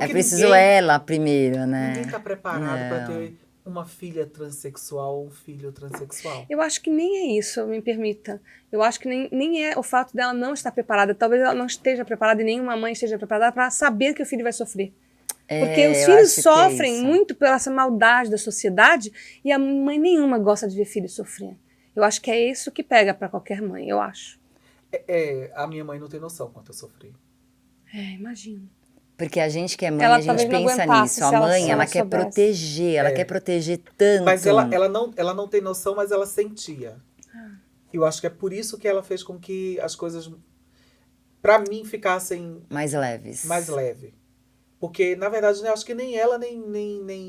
É preciso ela primeiro, né? Ninguém está preparado para Não. ter uma filha transexual ou um filho transexual. Eu acho que nem é isso, me permita. Eu acho que nem é o fato dela não estar preparada. Talvez ela não esteja preparada e nenhuma mãe esteja preparada para saber que o filho vai sofrer. Porque os eu filhos acho que é sofrem isso. muito pela essa maldade da sociedade e a mãe nenhuma gosta de ver filho sofrer. Eu acho que é isso que pega para qualquer mãe, eu acho. A minha mãe não tem noção quanto eu sofri. Imagino. Porque a gente que é mãe, Ela a gente talvez não pensa aguentasse nisso. A se ela- mãe, se ela ela quer soubesse. proteger, ela quer proteger tanto. Mas ela não tem noção, mas ela sentia. Eu acho que é por isso que ela fez com que as coisas, pra mim, ficassem Mais leves. mais leve. Porque, na verdade, eu acho que nem ela, nem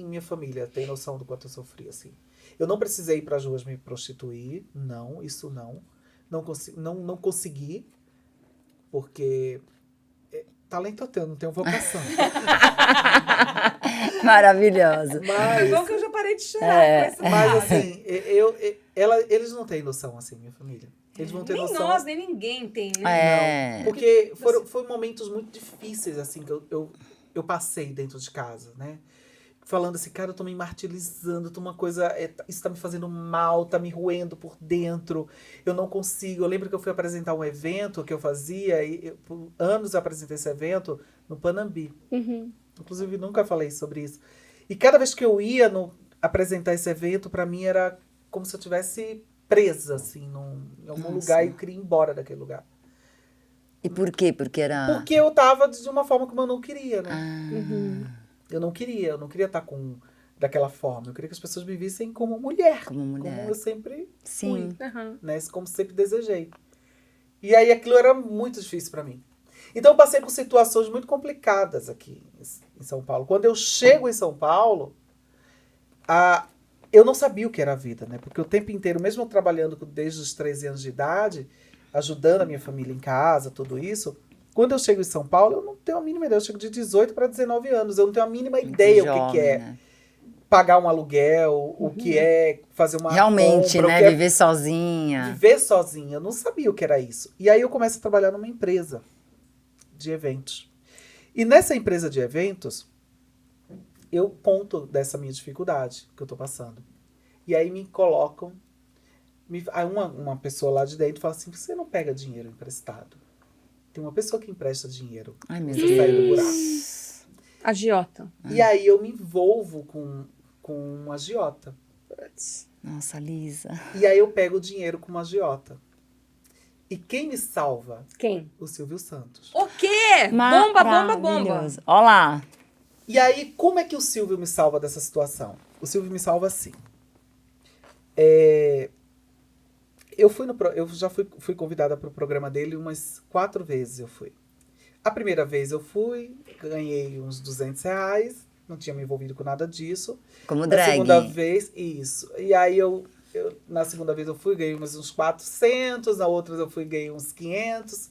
minha família tem noção do quanto eu sofri, assim. Eu não precisei ir para as ruas me prostituir. Não, isso não. Não consegui. Porque talento eu tenho, não tenho vocação. Maravilhoso. Mas, Bom que eu já parei de chorar com essa mas frase. assim, eles não têm noção, assim, minha família. Eles vão ter Nem noção. nós, nem ninguém tem, né? É. Porque foram momentos muito difíceis, assim, que eu passei dentro de casa, né? Falando assim, cara, eu tô me martirizando, tô uma coisa, isso tá me fazendo mal, tá me roendo por dentro, eu não consigo. Eu lembro que eu fui apresentar um evento que eu fazia, e por anos eu apresentei esse evento no Panambi. Uhum. Inclusive, nunca falei sobre isso. E cada vez que eu ia apresentar esse evento, pra mim era como se eu tivesse presa, assim, em algum lugar, e eu queria ir embora daquele lugar. E por quê? Porque era... Porque eu tava de uma forma como eu não queria, né? Uhum. Eu não queria estar daquela forma. Eu queria que as pessoas me vissem como mulher. Como mulher. Como eu sempre Sim. fui, Uhum. né? Como sempre desejei. E aí aquilo era muito difícil pra mim. Então eu passei por situações muito complicadas aqui em São Paulo. Quando eu chego em São Paulo, eu não sabia o que era a vida, né? Porque o tempo inteiro, mesmo eu trabalhando desde os 13 anos de idade, ajudando a minha família em casa, tudo isso, quando eu chego em São Paulo, eu não tenho a mínima ideia. Eu chego de 18 para 19 anos. Eu não tenho a mínima ideia o que é né? pagar um aluguel, o que é fazer uma Realmente, compra, né? o que é Viver sozinha. viver sozinha. Eu não sabia o que era isso. E aí eu começo a trabalhar numa empresa de eventos. E nessa empresa de eventos, eu conto dessa minha dificuldade que eu tô passando. E aí me colocam... Aí uma pessoa lá de dentro fala assim, você não pega dinheiro emprestado. Tem uma pessoa que empresta dinheiro. Ai, meu Você sai do buraco. Deus. Agiota. E aí eu me envolvo com um agiota. Nossa, Lisa. E aí eu pego o dinheiro com uma agiota. E quem me salva? Quem? O Silvio Santos. O quê? Bomba, bomba, bomba. Maravilhoso. Olha lá. E aí, como é que o Silvio me salva dessa situação? O Silvio me salva assim. Eu já fui convidada para o programa dele umas 4 vezes eu fui. A primeira vez eu fui, ganhei uns R$200, não tinha me envolvido com nada disso. Como Na drag. segunda vez, isso. E aí na segunda vez eu fui, ganhei uns 400, na outra eu fui, ganhei uns 500.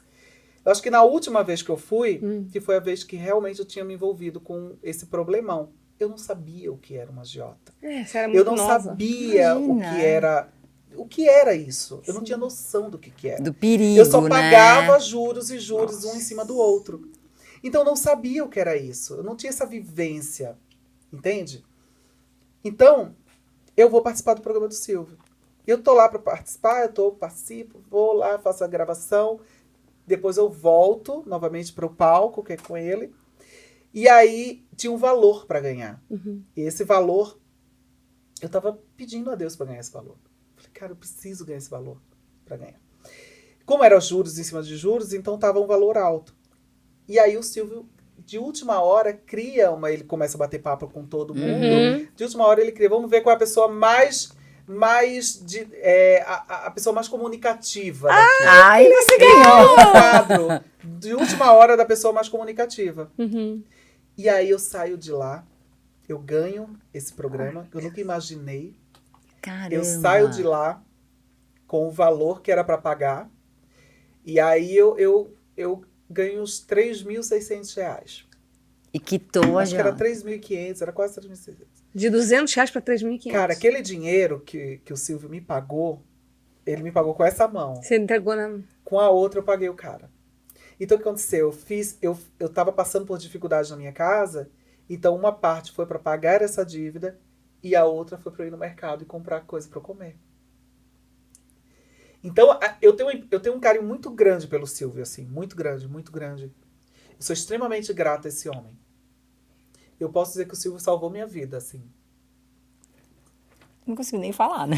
Eu acho que na última vez que eu fui, que foi a vez que realmente eu tinha me envolvido com esse problemão. eu não sabia o que era uma agiota. Você era muito Eu não nova. sabia o que era isso. Eu não tinha noção do que era. Do perigo, Eu só pagava né? juros e juros um em cima do outro. Então eu não sabia o que era isso. Eu não tinha essa vivência. Entende? Então, eu vou participar do programa do Silvio. Eu tô lá para participar, participo, vou lá, faço a gravação. Depois eu volto novamente para o palco, que é com ele. E aí tinha um valor para ganhar. E esse valor, eu tava pedindo a Deus para ganhar esse valor. Falei, cara, eu preciso ganhar esse valor para ganhar. Como eram juros em cima de juros, então tava um valor alto. E aí o Silvio, de última hora, ele começa a bater papo com todo mundo. De última hora ele cria, vamos ver qual é a pessoa a pessoa mais comunicativa daqui. Ai, você ganhou! Um quadro de última hora da pessoa mais comunicativa. E aí eu saio de lá, eu ganho esse programa, eu nunca imaginei. Caramba! Eu saio de lá com o valor que era para pagar, e aí eu ganho uns R$3.600. E quitou a Acho que era agiota. 3.500, era quase 3.600. De R$200 para 3.500. Cara, aquele dinheiro que o Silvio me pagou, ele me pagou com essa mão. Você entregou na... Com a outra eu paguei o cara. Então o que aconteceu? Eu tava passando por dificuldade na minha casa, então uma parte foi para pagar essa dívida e a outra foi para ir no mercado e comprar coisa para comer. Então eu tenho um carinho muito grande pelo Silvio, assim, muito grande, muito grande. Eu sou extremamente grata a esse homem. Eu posso dizer que o Silvio salvou minha vida, assim. Não consigo nem falar, né?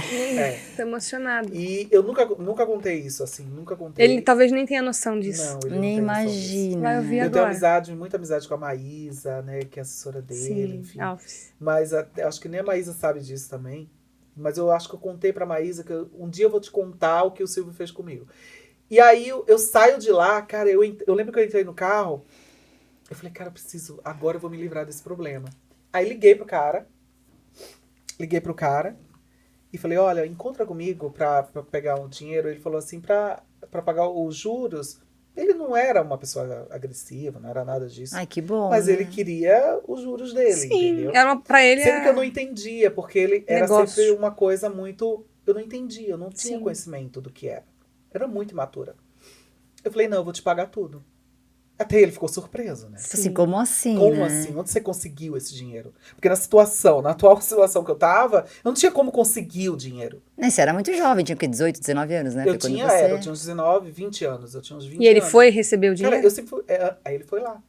Tô emocionado. E eu nunca contei isso, assim, nunca contei. Ele talvez nem tenha noção disso. Não, ele Nem não tem noção disso. imagina. Vai ouvir Eu tenho agora. muita amizade com a Maísa, né, que é assessora dele, Sim, enfim. Alves. Mas acho que nem a Maísa sabe disso também. Mas eu acho que eu contei pra Maísa que um dia eu vou te contar o que o Silvio fez comigo. E aí eu saio de lá, cara, eu lembro que eu entrei no carro, eu falei, cara, agora eu vou me livrar desse problema. Aí liguei pro cara e falei, olha, encontra comigo pra pegar um dinheiro. Ele falou assim, pra pagar os juros. Ele não era uma pessoa agressiva, não era nada disso. Ai, que bom, Mas né? ele queria os juros dele, Sim, entendeu? pra ele Sendo que eu não entendia, porque ele era Negócio. sempre uma coisa muito... Eu não entendia, eu não tinha Sim. conhecimento do que era. Eu era muito imatura. Eu falei, não, eu vou te pagar tudo. Até ele ficou surpreso, né? Assim, como assim, Como né? assim? Onde você conseguiu esse dinheiro? Porque na atual situação que eu tava, eu não tinha como conseguir o dinheiro. Né, você era muito jovem, tinha o quê? 18, 19 anos, né? Eu Foi quando tinha, você... eu tinha uns 19, 20 anos. Eu tinha uns 20 E ele anos. foi receber o dinheiro? Cara, eu sempre fui... aí ele foi lá.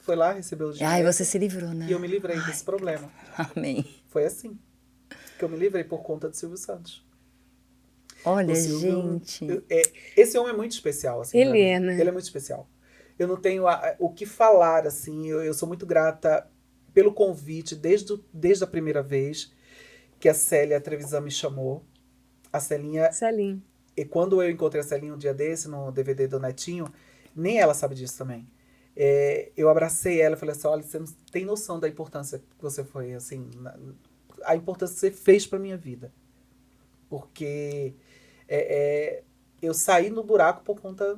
Foi lá, recebeu o dinheiro. Ai, você se livrou, né? E eu me livrei desse problema. Amém. Foi assim que eu me livrei por conta do Silvio Santos. Olha, O Silvio, gente. esse homem é muito especial, assim. Ele pra mim. é, né? Ele é muito especial. Eu não tenho o que falar, assim. Eu sou muito grata pelo convite, desde a primeira vez que a Célia Trevisan me chamou. A Celinha... Celinho. E quando eu encontrei a Celinha um dia desse, no DVD do Netinho, nem ela sabe disso também. Eu abracei ela e falei assim, olha, você não tem noção da importância que você foi, assim... A importância que você fez pra minha vida. Porque eu saí no buraco por conta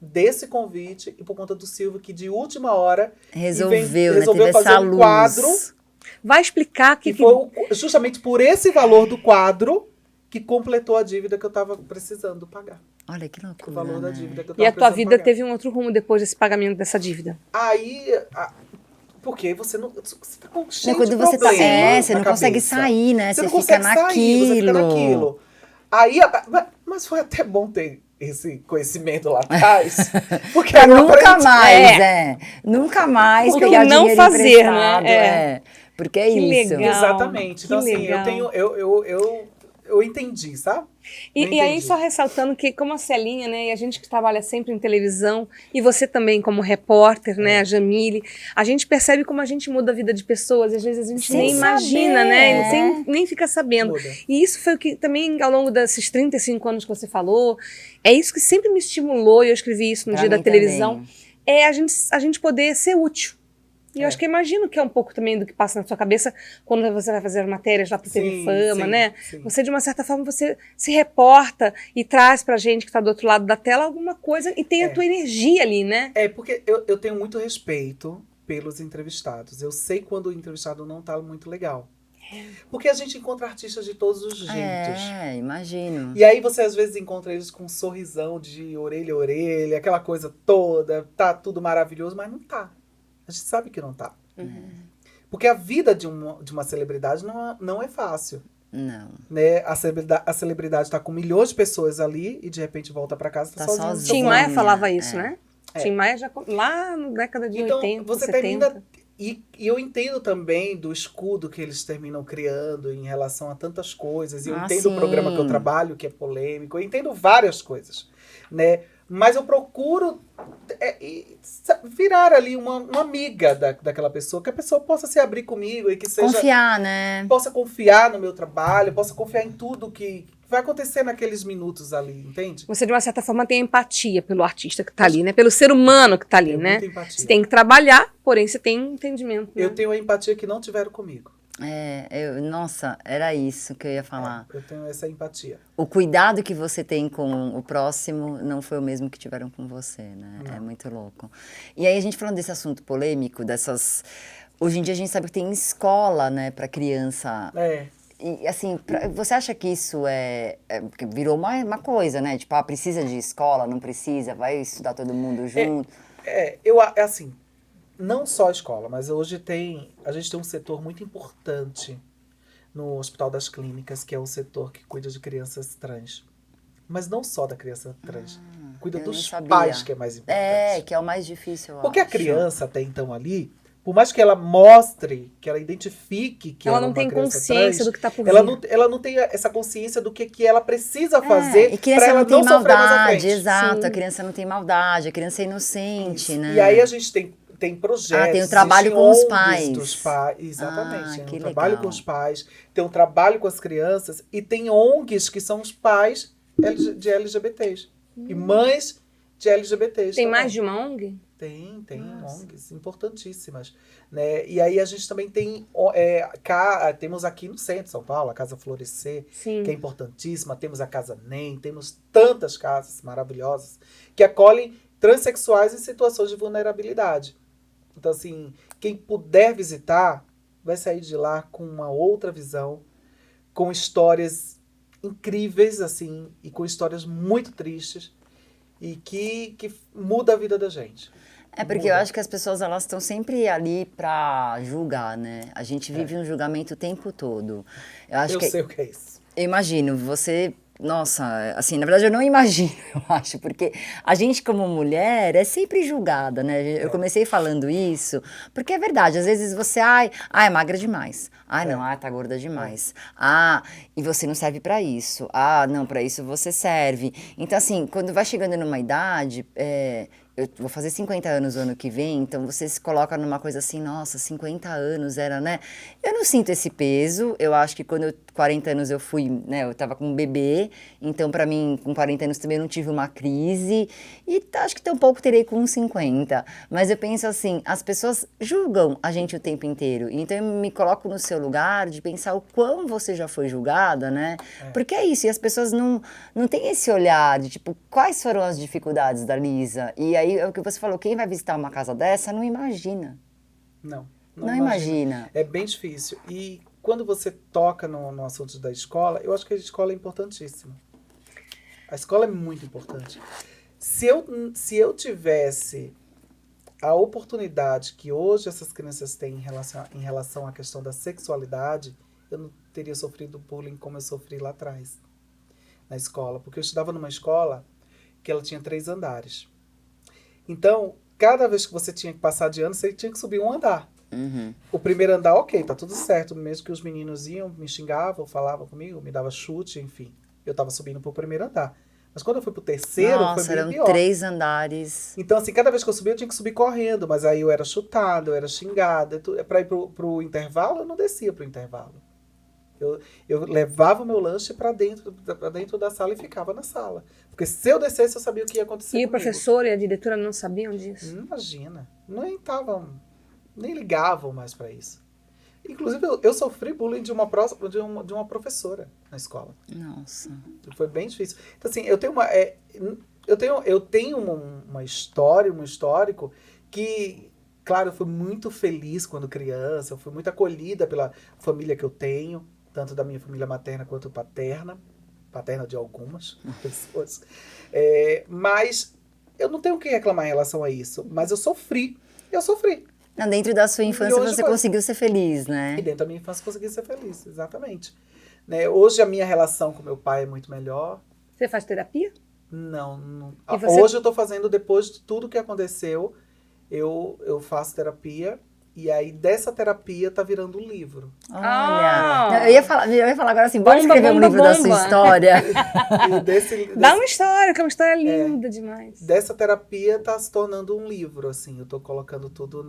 desse convite e por conta do Silvio, que de última hora Resolveu, né? resolveu Teve fazer essa um luz. quadro. Vai explicar que... E foi justamente por esse valor do quadro que completou a dívida que eu tava precisando pagar. Olha que loucura, O valor da né? dívida que eu E tava a tua precisando vida pagar. teve um outro rumo depois desse pagamento dessa dívida. Aí, porque você não... Você tá com cheio Não, quando de você tá... problema você na não consegue cabeça. sair, né? Você não fica consegue sair, você fica naquilo. Aí, mas foi até bom ter esse conhecimento lá atrás. Porque Pra aí eu nunca aprendi. mais, Nunca mais Porque pegar não dinheiro fazer, emprestado, né? Porque é Que isso. legal. Exatamente. Então, Que assim, legal. eu entendi, sabe? Eu E aí, entendi. só ressaltando que, como a Celinha, né, e a gente que trabalha sempre em televisão, e você também como repórter, né, a Jamile, a gente percebe como a gente muda a vida de pessoas, e às vezes a gente Sem nem imagina, saber, né, é. nem fica sabendo. Muda. E isso foi o que também, ao longo desses 35 anos que você falou, é isso que sempre me estimulou, e eu escrevi isso no Pra dia da mim televisão, também. é a gente poder ser útil. E eu É. acho que eu imagino que é um pouco também do que passa na sua cabeça quando você vai fazer matérias lá pro TV Sim, Fama, sim, né? sim. Você, de uma certa forma, você se reporta e traz pra gente que tá do outro lado da tela alguma coisa e tem a tua energia ali, né? É, porque eu tenho muito respeito pelos entrevistados. Eu sei quando o entrevistado não tá muito legal. Porque a gente encontra artistas de todos os jeitos. Imagino. E aí você às vezes encontra eles com um sorrisão de orelha a orelha, aquela coisa toda, tá tudo maravilhoso, mas não tá. A gente sabe que não tá. Porque a vida de uma celebridade não é fácil. Não. Né? A celebridade tá com milhões de pessoas ali e de repente volta pra casa e tá sozinha. sozinha. Tim Maia falava isso, É. né? Tim Maia já lá na década de Então, 80, você 70. termina. E eu entendo também do escudo que eles terminam criando em relação a tantas coisas. E eu entendo o programa que eu trabalho, que é polêmico. Eu entendo várias coisas, né? Mas eu procuro virar ali uma amiga daquela pessoa, que a pessoa possa se abrir comigo e que seja... Confiar, né? Possa confiar no meu trabalho, possa confiar em tudo que vai acontecer naqueles minutos ali, entende? Você, de uma certa forma, tem empatia pelo artista que tá ali, né? Pelo ser humano que tá ali, Tenho né? muita empatia. Você tem que trabalhar, porém você tem entendimento. Né? Eu tenho a empatia que não tiveram comigo. Nossa, era isso que eu ia falar. Eu tenho essa empatia. O cuidado que você tem com o próximo não foi o mesmo que tiveram com você, né? Não. É muito louco. E aí a gente falando desse assunto polêmico, hoje em dia a gente sabe que tem escola, né, para criança. E assim, você acha que isso porque virou uma coisa, né? Tipo, precisa de escola, não precisa, vai estudar todo mundo junto? Assim, não só a escola, mas hoje a gente tem um setor muito importante no Hospital das Clínicas, que é o setor que cuida de crianças trans. Mas não só da criança trans, cuida eu dos nem sabia. pais, que é mais importante. Que é o mais difícil, eu Porque a acho. criança, até então ali, por mais que ela mostre, que ela identifique que ela ela é não uma tem criança consciência trans, do que tá por ela vir. ela não tem essa consciência do que ela precisa fazer E criança para ela não tem sofrer mais à maldade, frente. exato. Sim. A criança não tem maldade, a criança é inocente, Isso. né? E aí a gente tem projetos. tem o trabalho existem com os ONGs pais. dos pais. Exatamente. Tem que um trabalho legal. com os pais, tem um trabalho com as crianças e tem ONGs que são os pais de LGBTs. E mães de LGBTs. Tem também. mais de uma ONG? Tem Nossa. ONGs importantíssimas. Né? E aí a gente também temos aqui no centro de São Paulo, a Casa Florescer, Sim. que é importantíssima. Temos a Casa NEM, temos tantas casas maravilhosas que acolhem transexuais em situações de vulnerabilidade. Então, assim, quem puder visitar, vai sair de lá com uma outra visão, com histórias incríveis, assim, e com histórias muito tristes, e que muda a vida da gente. Porque Muda. eu acho que as pessoas, elas estão sempre ali pra julgar, né? A gente vive um julgamento o tempo todo. Eu sei o que é isso. Eu imagino, você... Nossa, assim, na verdade eu não imagino, eu acho, porque a gente como mulher é sempre julgada, né? Eu comecei falando isso, porque é verdade, às vezes você, é magra demais. Não, tá gorda demais. E você não serve pra isso. Não, pra isso você serve. Então, assim, quando vai chegando numa idade, eu vou fazer 50 anos o ano que vem, então você se coloca numa coisa assim, nossa, 50 anos era, né? Eu não sinto esse peso, eu acho que quando 40 anos eu fui, né, eu tava com um bebê, então pra mim, com 40 anos também eu não tive uma crise, e acho que tampouco terei com 50. Mas eu penso assim, as pessoas julgam a gente o tempo inteiro, então eu me coloco no seu lugar de pensar o quão você já foi julgada, né? Porque é isso, e as pessoas não têm esse olhar de, tipo, quais foram as dificuldades da Lisa? E aí é o que você falou, quem vai visitar uma casa dessa não imagina. Não imagina. É bem difícil. E quando você toca no assunto da escola, eu acho que a escola é importantíssima. A escola é muito importante. Se eu tivesse a oportunidade que hoje essas crianças têm em relação à questão da sexualidade, eu não teria sofrido bullying como eu sofri lá atrás, na escola. Porque eu estudava numa escola que ela tinha 3 andares. Então, cada vez que você tinha que passar de ano, você tinha que subir um andar. O primeiro andar, ok, tá tudo certo. Mesmo que os meninos iam, me xingavam, falavam comigo, me davam chute, enfim. Eu tava subindo pro primeiro andar. Mas quando eu fui pro terceiro, foi bem eram pior. 3 andares. Então, assim, cada vez que eu subia, eu tinha que subir correndo. Mas aí eu era chutado, eu era xingado. Pra ir pro intervalo, eu não descia pro intervalo. Eu levava o meu lanche pra dentro da sala e ficava na sala. Porque se eu descesse, eu sabia o que ia acontecer E o comigo. professor e a diretora não sabiam disso? Imagina. Nem ligavam mais pra isso. Inclusive, eu sofri bullying de uma professora na escola. Nossa. Foi bem difícil. Então, assim, eu tenho uma história, um histórico que claro, eu fui muito feliz quando criança, eu fui muito acolhida pela família que eu tenho, tanto da minha família materna quanto paterna de algumas pessoas. Mas eu não tenho o que reclamar em relação a isso, mas eu sofri. Não, dentro da sua infância hoje você foi- conseguiu ser feliz, né? E dentro da minha infância eu consegui ser feliz, exatamente. Né? Hoje a minha relação com meu pai é muito melhor. Você faz terapia? Não. E você- Hoje eu tô fazendo, depois de tudo que aconteceu, eu faço terapia. E aí, dessa terapia, tá virando um livro. Olha, não, eu ia falar agora assim, bora Bomba, escrever um bomba, livro da sua bomba. história. E Dá uma história, que é uma história linda demais. dessa terapia tá se tornando um livro, assim. Eu tô colocando tudo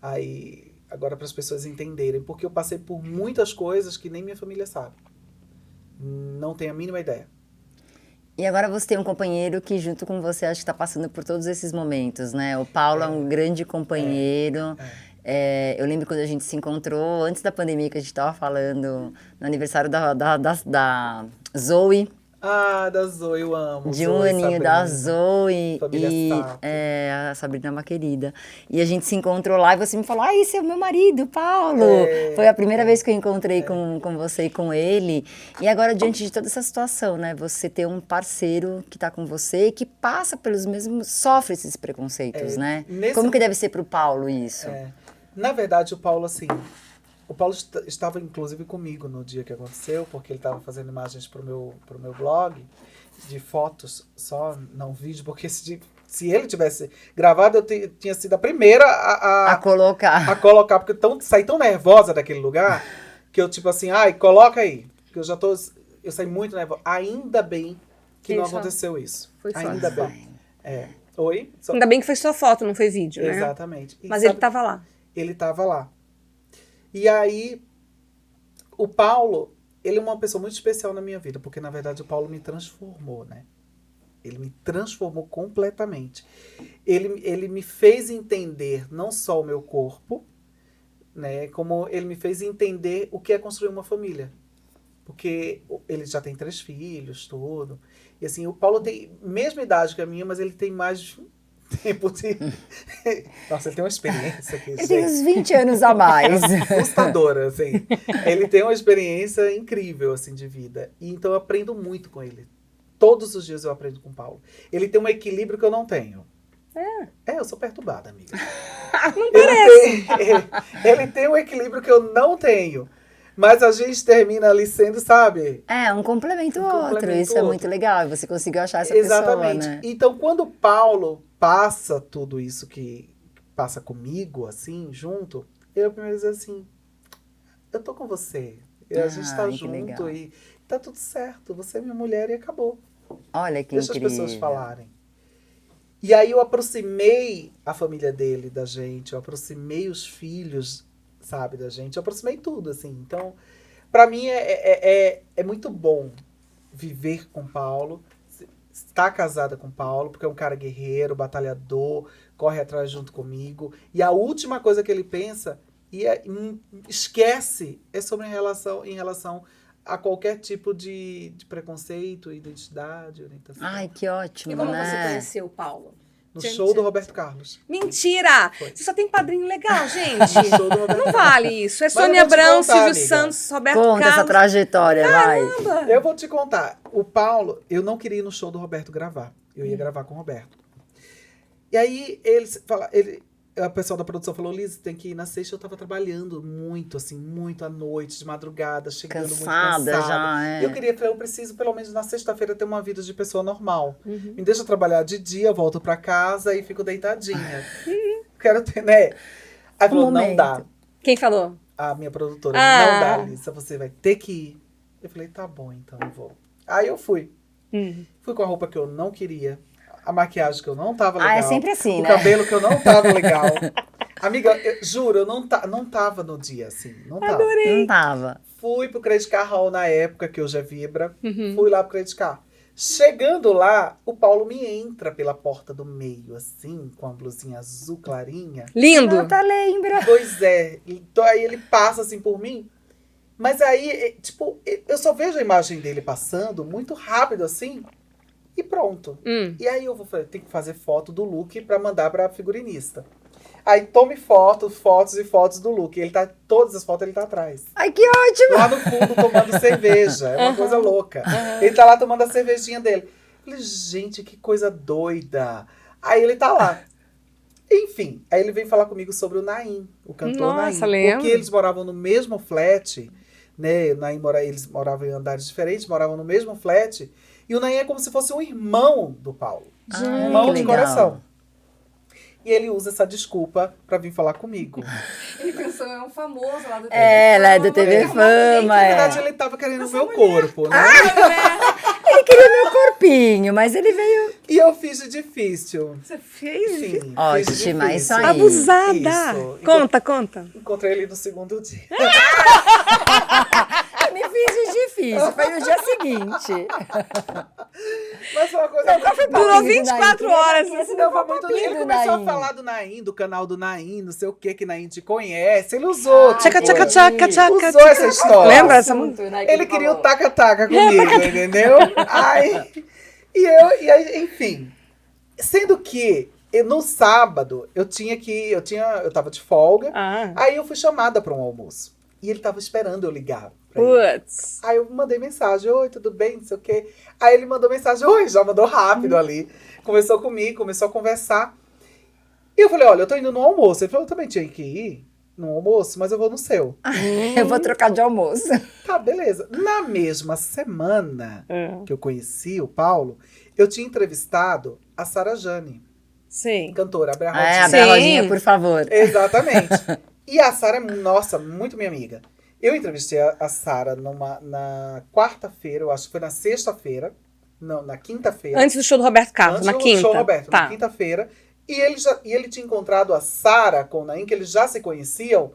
aí, agora para as pessoas entenderem. Porque eu passei por muitas coisas que nem minha família sabe. Não tem a mínima ideia. E agora você tem um companheiro que junto com você acho que está passando por todos esses momentos, né? O Paulo é um grande companheiro. Eu lembro quando a gente se encontrou, antes da pandemia, que a gente estava falando, no aniversário da Zoe, Ah, da Zoe, eu amo. de um Zoe, aninho da Sabrina. Zoe, Família e Sato. a Sabrina é uma querida. E a gente se encontrou lá e você me falou, esse é o meu marido, Paulo. Foi a primeira vez que eu encontrei com você e com ele. E agora, diante de toda essa situação, né? Você ter um parceiro que está com você e que passa pelos mesmos, sofre esses preconceitos, né? Como que deve ser para o Paulo isso? Na verdade, o Paulo, assim... O Paulo estava, inclusive, comigo no dia que aconteceu, porque ele estava fazendo imagens pro meu blog, de fotos só, não vídeo, porque se ele tivesse gravado, eu tinha sido a primeira A colocar. a colocar, porque saí tão nervosa daquele lugar, que eu, tipo assim, coloca aí, que eu saí muito nervosa. Ainda bem que não aconteceu isso. Foi só Ainda isso. bem. Oi? Ainda bem que foi só foto, não foi vídeo, né? Exatamente. E Mas sabe- ele tava lá. Ele estava lá. E aí, o Paulo, ele é uma pessoa muito especial na minha vida, porque, na verdade, o Paulo me transformou, né? Ele me transformou completamente. Ele me fez entender não só o meu corpo, né? Como ele me fez entender o que é construir uma família. Porque ele já tem 3 filhos, tudo. E assim, o Paulo tem a mesma idade que a minha, mas ele tem mais tempo de... Nossa, ele tem uma experiência aqui, Ele tem uns 20 anos a mais. assustadora, assim. Ele tem uma experiência incrível, assim, de vida. E então eu aprendo muito com ele. Todos os dias eu aprendo com o Paulo. Ele tem um equilíbrio que eu não tenho. Eu sou perturbada, amiga. Não parece. Ele tem um equilíbrio que eu não tenho. Mas a gente termina ali sendo, sabe? Um complementa o Um outro. complementa Isso o é outro. muito legal. Você conseguiu achar essa Exatamente. pessoa, né? Então, quando o Paulo passa tudo isso que passa comigo, assim, junto, eu primeiro dizer assim, eu tô com você. E a gente tá Ai, que junto legal. e tá tudo certo. Você é minha mulher e acabou. Olha que Deixa incrível. as pessoas falarem. E aí eu aproximei a família dele da gente, eu aproximei os filhos, sabe, da gente, eu aproximei tudo, assim. Então, pra mim é muito bom viver com o Paulo, estar casada com o Paulo, porque é um cara guerreiro, batalhador, corre atrás junto comigo. E a última coisa que ele pensa esquece é sobre em relação a qualquer tipo de preconceito, identidade, orientação. Ai, que ótimo, E como né? você conheceu o Paulo? No show do Roberto Carlos. Mentira! Foi. Você só tem padrinho legal, gente. No show do Roberto Não Carlos. vale isso. É eu Sônia vou te Abrão, contar, Silvio amiga. Santos, Roberto Conta essa Carlos. trajetória, vai. Eu vou te contar. O Paulo, eu não queria ir no show do Roberto gravar. Eu ia gravar com o Roberto. E aí, a pessoa da produção falou, Liz, tem que ir na sexta. Eu tava trabalhando muito, assim, muito à noite, de madrugada, chegando Cansada muito cansada. já, é. E eu preciso, pelo menos na sexta-feira, ter uma vida de pessoa normal. Me deixa trabalhar de dia, volto pra casa e fico deitadinha. Quero ter, né? Aí falou, não momento. dá. Quem falou? A minha produtora, Ah. não dá, Lisa, você vai ter que ir. Eu falei, tá bom, então eu vou. Aí eu fui. Fui com a roupa que eu não queria, a maquiagem que eu não tava legal. É sempre assim, o né? cabelo que eu não tava legal. Amiga, juro, eu não tava no dia, assim, não tava. Não tava. Fui pro Credit Car Hall na época, que hoje é Vibra. Fui lá pro Credit Car. Chegando lá, o Paulo me entra pela porta do meio, assim, com a blusinha azul clarinha. Lindo. Tá, lembra? Pois é. Então aí ele passa assim por mim. Mas aí, tipo, eu só vejo a imagem dele passando muito rápido assim. E pronto. E aí eu falei, tem que fazer foto do look pra mandar pra figurinista. Aí tome fotos e fotos do Luke. Todas as fotos ele tá atrás. Ai, que ótimo! Lá no fundo tomando cerveja. É uma coisa louca. Ele tá lá tomando a cervejinha dele. Eu falei, gente, que coisa doida. Aí ele tá lá. Enfim, aí ele veio falar comigo sobre o Naim, o cantor Naim. Lembro. Porque eles moravam no mesmo flat, né? Eles moravam em andares diferentes, moravam no mesmo flat. E o Naim é como se fosse um irmão do Paulo. Um irmão de coração. E ele usa essa desculpa pra vir falar comigo. Ele pensou, é um famoso lá do TV Ela é do TV Fama, Na verdade, ele tava querendo o meu corpo, né? Ele queria meu corpinho, mas ele veio... E eu fiz de difícil. Você fez? Sim, Ótima, fiz de difícil. isso aí. Abusada! Isso. Conta. Encontrei ele no segundo dia. Eu me fiz de difícil, foi no dia seguinte. Mas foi uma coisa muito Durou Naim, 24 queria horas. daqui, esse Não, não foi foi muito papinho Ele do começou a Naim. falar do Naim, do canal do Naim, não sei o que Naim te conhece. Ele usou. Tchaca, tipo, tchaca, tchaca, tchaca. usou essa história. Lembra essa música? Ele queria o taca-taca comigo, entendeu? E aí, enfim. Sendo que no sábado eu tava de folga. Aí eu fui chamada para um almoço. E ele tava esperando eu ligar pra ele. Putz. Aí eu mandei mensagem, oi, tudo bem, não sei o quê. Aí ele mandou mensagem, oi, já mandou rápido ali. Começou comigo, começou a conversar. E eu falei, olha, eu tô indo no almoço. Ele falou, eu também tinha que ir no almoço, mas eu vou no seu. Eu vou trocar de almoço. Tá, beleza. Na mesma semana que eu conheci o Paulo, eu tinha entrevistado a Sara Jane, Sim. cantora, abre a Abre rodinha. a rodinha, por favor. Exatamente. E a Sara é, nossa, muito minha amiga. Eu entrevistei a Sara na quarta-feira, eu acho que foi na sexta-feira. Não, na quinta-feira. Antes do show do Roberto Carlos, Antes na do quinta. show Roberto, Tá. na quinta-feira. E ele tinha encontrado a Sara com o Naim, que eles já se conheciam,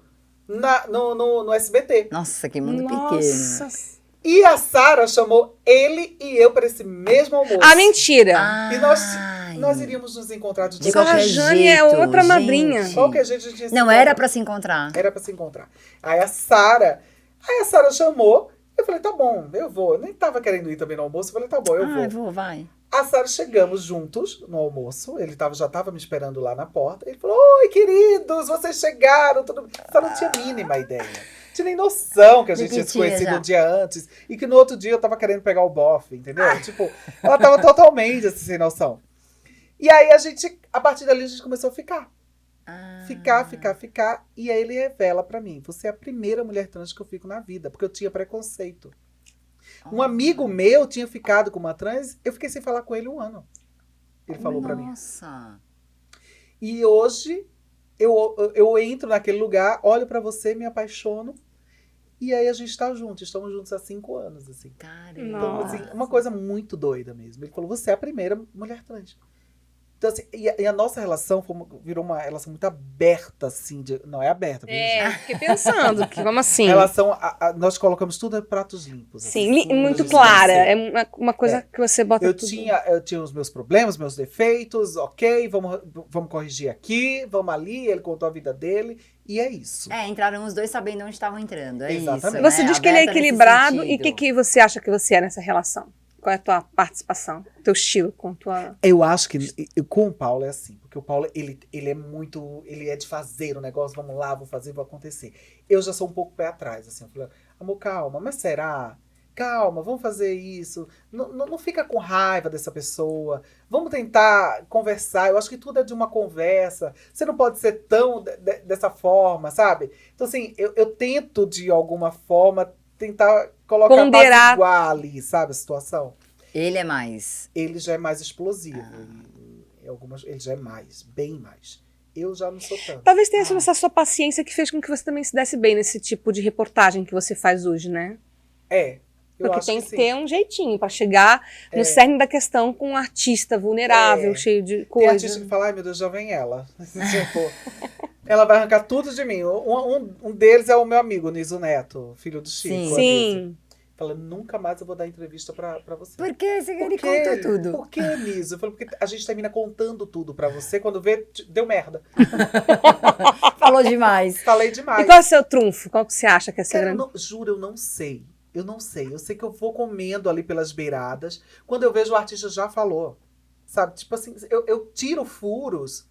no SBT. Nossa, que mundo Nossa. pequeno. E a Sara chamou ele e eu para esse mesmo almoço. Ah, mentira. E nós iríamos nos encontrar de De Sara qualquer Jane é jeito, outra gente. madrinha. qualquer jeito a gente ia se Não encontrar. era pra se encontrar. Era pra se encontrar. Aí a Sara chamou, eu falei, tá bom, eu vou. Eu nem tava querendo ir também no almoço, eu falei, tá bom, eu vou. Eu vou, vai. A Sara, chegamos juntos no almoço, ele já tava me esperando lá na porta, ele falou, oi, queridos, vocês chegaram, tudo bem. Só não tinha a mínima ideia. Tinha nem noção que a gente tinha se conhecido já. um dia antes, e que no outro dia eu tava querendo pegar o bofe, entendeu? Tipo, ela tava totalmente assim, sem noção. E aí a partir dali a gente começou a ficar. Ficar. E aí ele revela pra mim, você é a primeira mulher trans que eu fico na vida, porque eu tinha preconceito. Um amigo meu tinha ficado com uma trans, eu fiquei sem falar com ele 1 ano. Ele falou pra mim. Nossa. E hoje eu entro naquele lugar, olho pra você, me apaixono, e aí a gente tá junto, estamos juntos há 5 anos, assim. Caramba. Então, assim, uma coisa muito doida mesmo. Ele falou, você é a primeira mulher trans. Então, assim, e a nossa relação virou uma relação muito aberta, assim, não é aberta, viu, gente? Fiquei pensando, que como assim? Relação, nós colocamos tudo em pratos limpos. Sim, assim, tudo muito a gente clara. conheceu. É uma coisa que você bota Eu tudo. tinha os meus problemas, meus defeitos, ok, vamos corrigir aqui, vamos ali, ele contou a vida dele, e é isso. Entraram os dois sabendo onde estavam entrando. É Exatamente. isso. Você né? diz que ele é Aberta nesse equilibrado, e o sentido. que você acha que você é nessa relação? Qual é a tua participação? Teu estilo com tua... Eu acho que com o Paulo é assim, porque o Paulo, ele é de fazer o negócio, vamos lá, vou fazer, vou acontecer. Eu já sou um pouco pé atrás, assim, eu falei, amor, calma, mas será? Calma, vamos fazer isso, não fica com raiva dessa pessoa, vamos tentar conversar, eu acho que tudo é de uma conversa, você não pode ser tão dessa forma, sabe? Então, assim, eu tento, de alguma forma, tentar colocar Ponderar. igual ali, sabe, a situação. Ele é mais. Ele já é mais explosivo. Ele já é mais, bem mais. Eu já não sou tanto. Talvez tenha sido essa sua paciência que fez com que você também se desse bem nesse tipo de reportagem que você faz hoje, né? Eu Porque acho tem que que ter um jeitinho pra chegar no cerne da questão com um artista vulnerável, cheio de Tem coisa. artista que fala, ai meu Deus, já vem ela. Tipo, ela vai arrancar tudo de mim. Um deles é o meu amigo, Niso Neto, filho do Chico. Sim. Anísio. Sim. Fala, nunca mais eu vou dar entrevista pra você. Por que ele quê? contou tudo? Por que, Niso? Eu falo, porque a gente termina contando tudo pra você, quando vê, deu merda. Falou demais. Falei demais. E qual é o seu trunfo? Qual que você acha que é a Cara, grande... juro, eu não sei. Eu não sei. Eu sei que eu vou comendo ali pelas beiradas. Quando eu vejo o artista já falou. Sabe? Tipo assim, eu tiro furos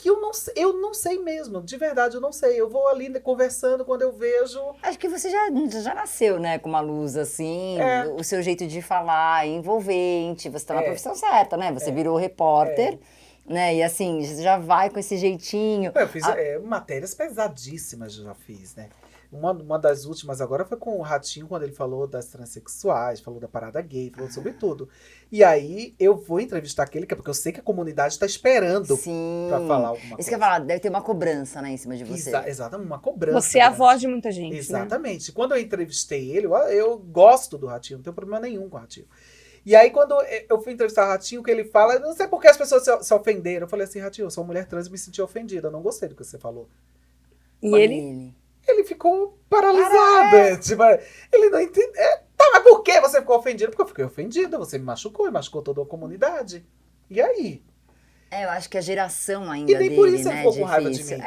que eu não sei mesmo, de verdade, eu não sei. Eu vou ali, né, conversando, quando eu vejo... Acho que você já nasceu, né, com uma luz assim, É. o seu jeito de falar, envolvente, você tá na É. profissão certa, né? Você virou repórter, né? E assim, você já vai com esse jeitinho. Eu fiz matérias pesadíssimas, eu já fiz, né? Uma das últimas agora foi com o Ratinho, quando ele falou das transexuais, falou da parada gay, falou sobre tudo. E aí eu vou entrevistar aquele, porque eu sei que a comunidade está esperando Sim. pra falar alguma Isso coisa. que eu ia falar, deve ter uma cobrança, né, em cima de você. Exatamente, uma cobrança. Você é a grande. voz de muita gente, né? Exatamente. Quando eu entrevistei ele, eu gosto do Ratinho, não tenho problema nenhum com o Ratinho. E aí, quando eu fui entrevistar o Ratinho, o que ele fala, eu não sei por que as pessoas se ofenderam. Eu falei assim, Ratinho, eu sou uma mulher trans e me senti ofendida, eu não gostei do que você falou. E ele Ficou paralisado. Tipo, ele não entende. Tá, mas por que você ficou ofendido? Porque eu fiquei ofendida, você me machucou e machucou toda a comunidade. E aí? Eu acho que a geração ainda E nem dele, por isso né, ele ficou com raiva de difícil. mim.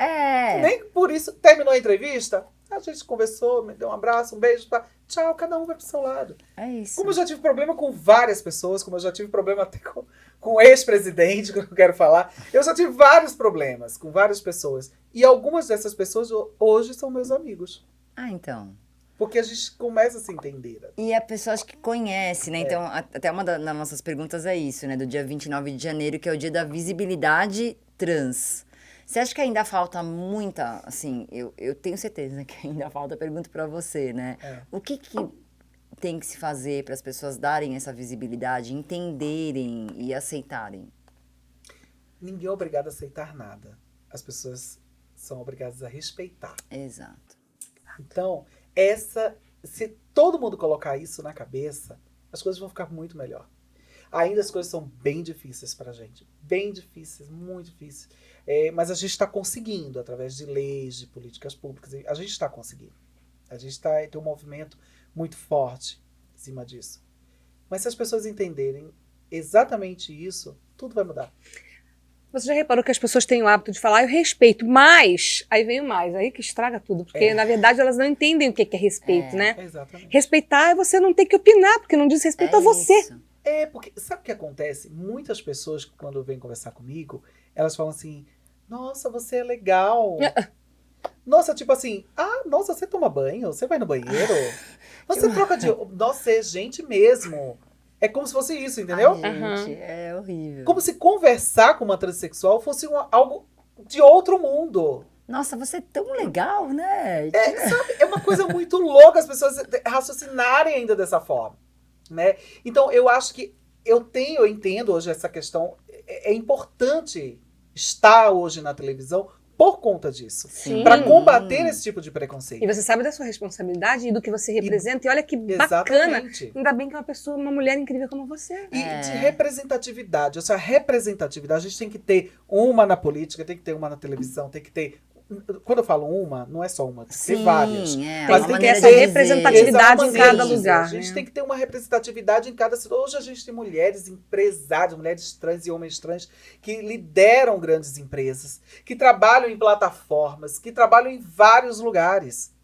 Nem por isso. Terminou a entrevista, a gente conversou, me deu um abraço, um beijo, tchau, cada um vai pro seu lado. É isso. Como eu já tive problema com várias pessoas, como eu já tive problema até com o ex-presidente, que eu não quero falar, eu já tive vários problemas com várias pessoas. E algumas dessas pessoas hoje são meus amigos. Ah, então. Porque a gente começa a se entender. E a pessoa acho que conhece, né? Então, até uma das nossas perguntas é isso, né? Do dia 29 de janeiro, que é o dia da visibilidade trans. Você acha que ainda falta muita, assim, eu tenho certeza que ainda falta, pergunto pra você, né? O que tem que se fazer para as pessoas darem essa visibilidade, entenderem e aceitarem? Ninguém é obrigado a aceitar nada. As pessoas são obrigadas a respeitar. Exato. Então, se todo mundo colocar isso na cabeça, as coisas vão ficar muito melhor. Ainda as coisas são bem difíceis pra gente. Bem difíceis, muito difíceis. Mas a gente está conseguindo, através de leis, de políticas públicas, a gente está conseguindo. A gente tem um movimento muito forte em cima disso. Mas se as pessoas entenderem exatamente isso, tudo vai mudar. Você já reparou que as pessoas têm o hábito de falar, eu respeito, mas... Aí vem o mais, aí que estraga tudo. Porque, na verdade, elas não entendem o que é respeito, né? Exatamente. Respeitar é você não ter que opinar, porque não diz respeito a você. Isso. Porque sabe o que acontece? Muitas pessoas, quando vêm conversar comigo, elas falam assim, nossa, você é legal. Nossa, tipo assim, nossa, você toma banho? Você vai no banheiro? Você troca de... Nossa, você é gente mesmo. É como se fosse isso, entendeu? Ai, gente, é horrível. Como se conversar com uma transexual fosse algo de outro mundo. Nossa, você é tão legal, né? Sabe? É uma coisa muito louca as pessoas raciocinarem ainda dessa forma, né? Então, eu acho que eu entendo hoje essa questão. É importante estar hoje na televisão por conta disso. Sim. Para combater esse tipo de preconceito. E você sabe da sua responsabilidade e do que você representa. E olha que bacana. Exatamente. Ainda bem que é uma mulher incrível como você. E de representatividade. Essa representatividade, a gente tem que ter uma na política, tem que ter uma na televisão, tem que ter... Quando eu falo uma, não é só uma, tem que ter várias. Mas tem que ter essa representatividade em cada lugar. A gente tem que ter uma representatividade em cada cidade. Hoje a gente tem mulheres empresárias, mulheres trans e homens trans que lideram grandes empresas, que trabalham em plataformas, que trabalham em vários lugares.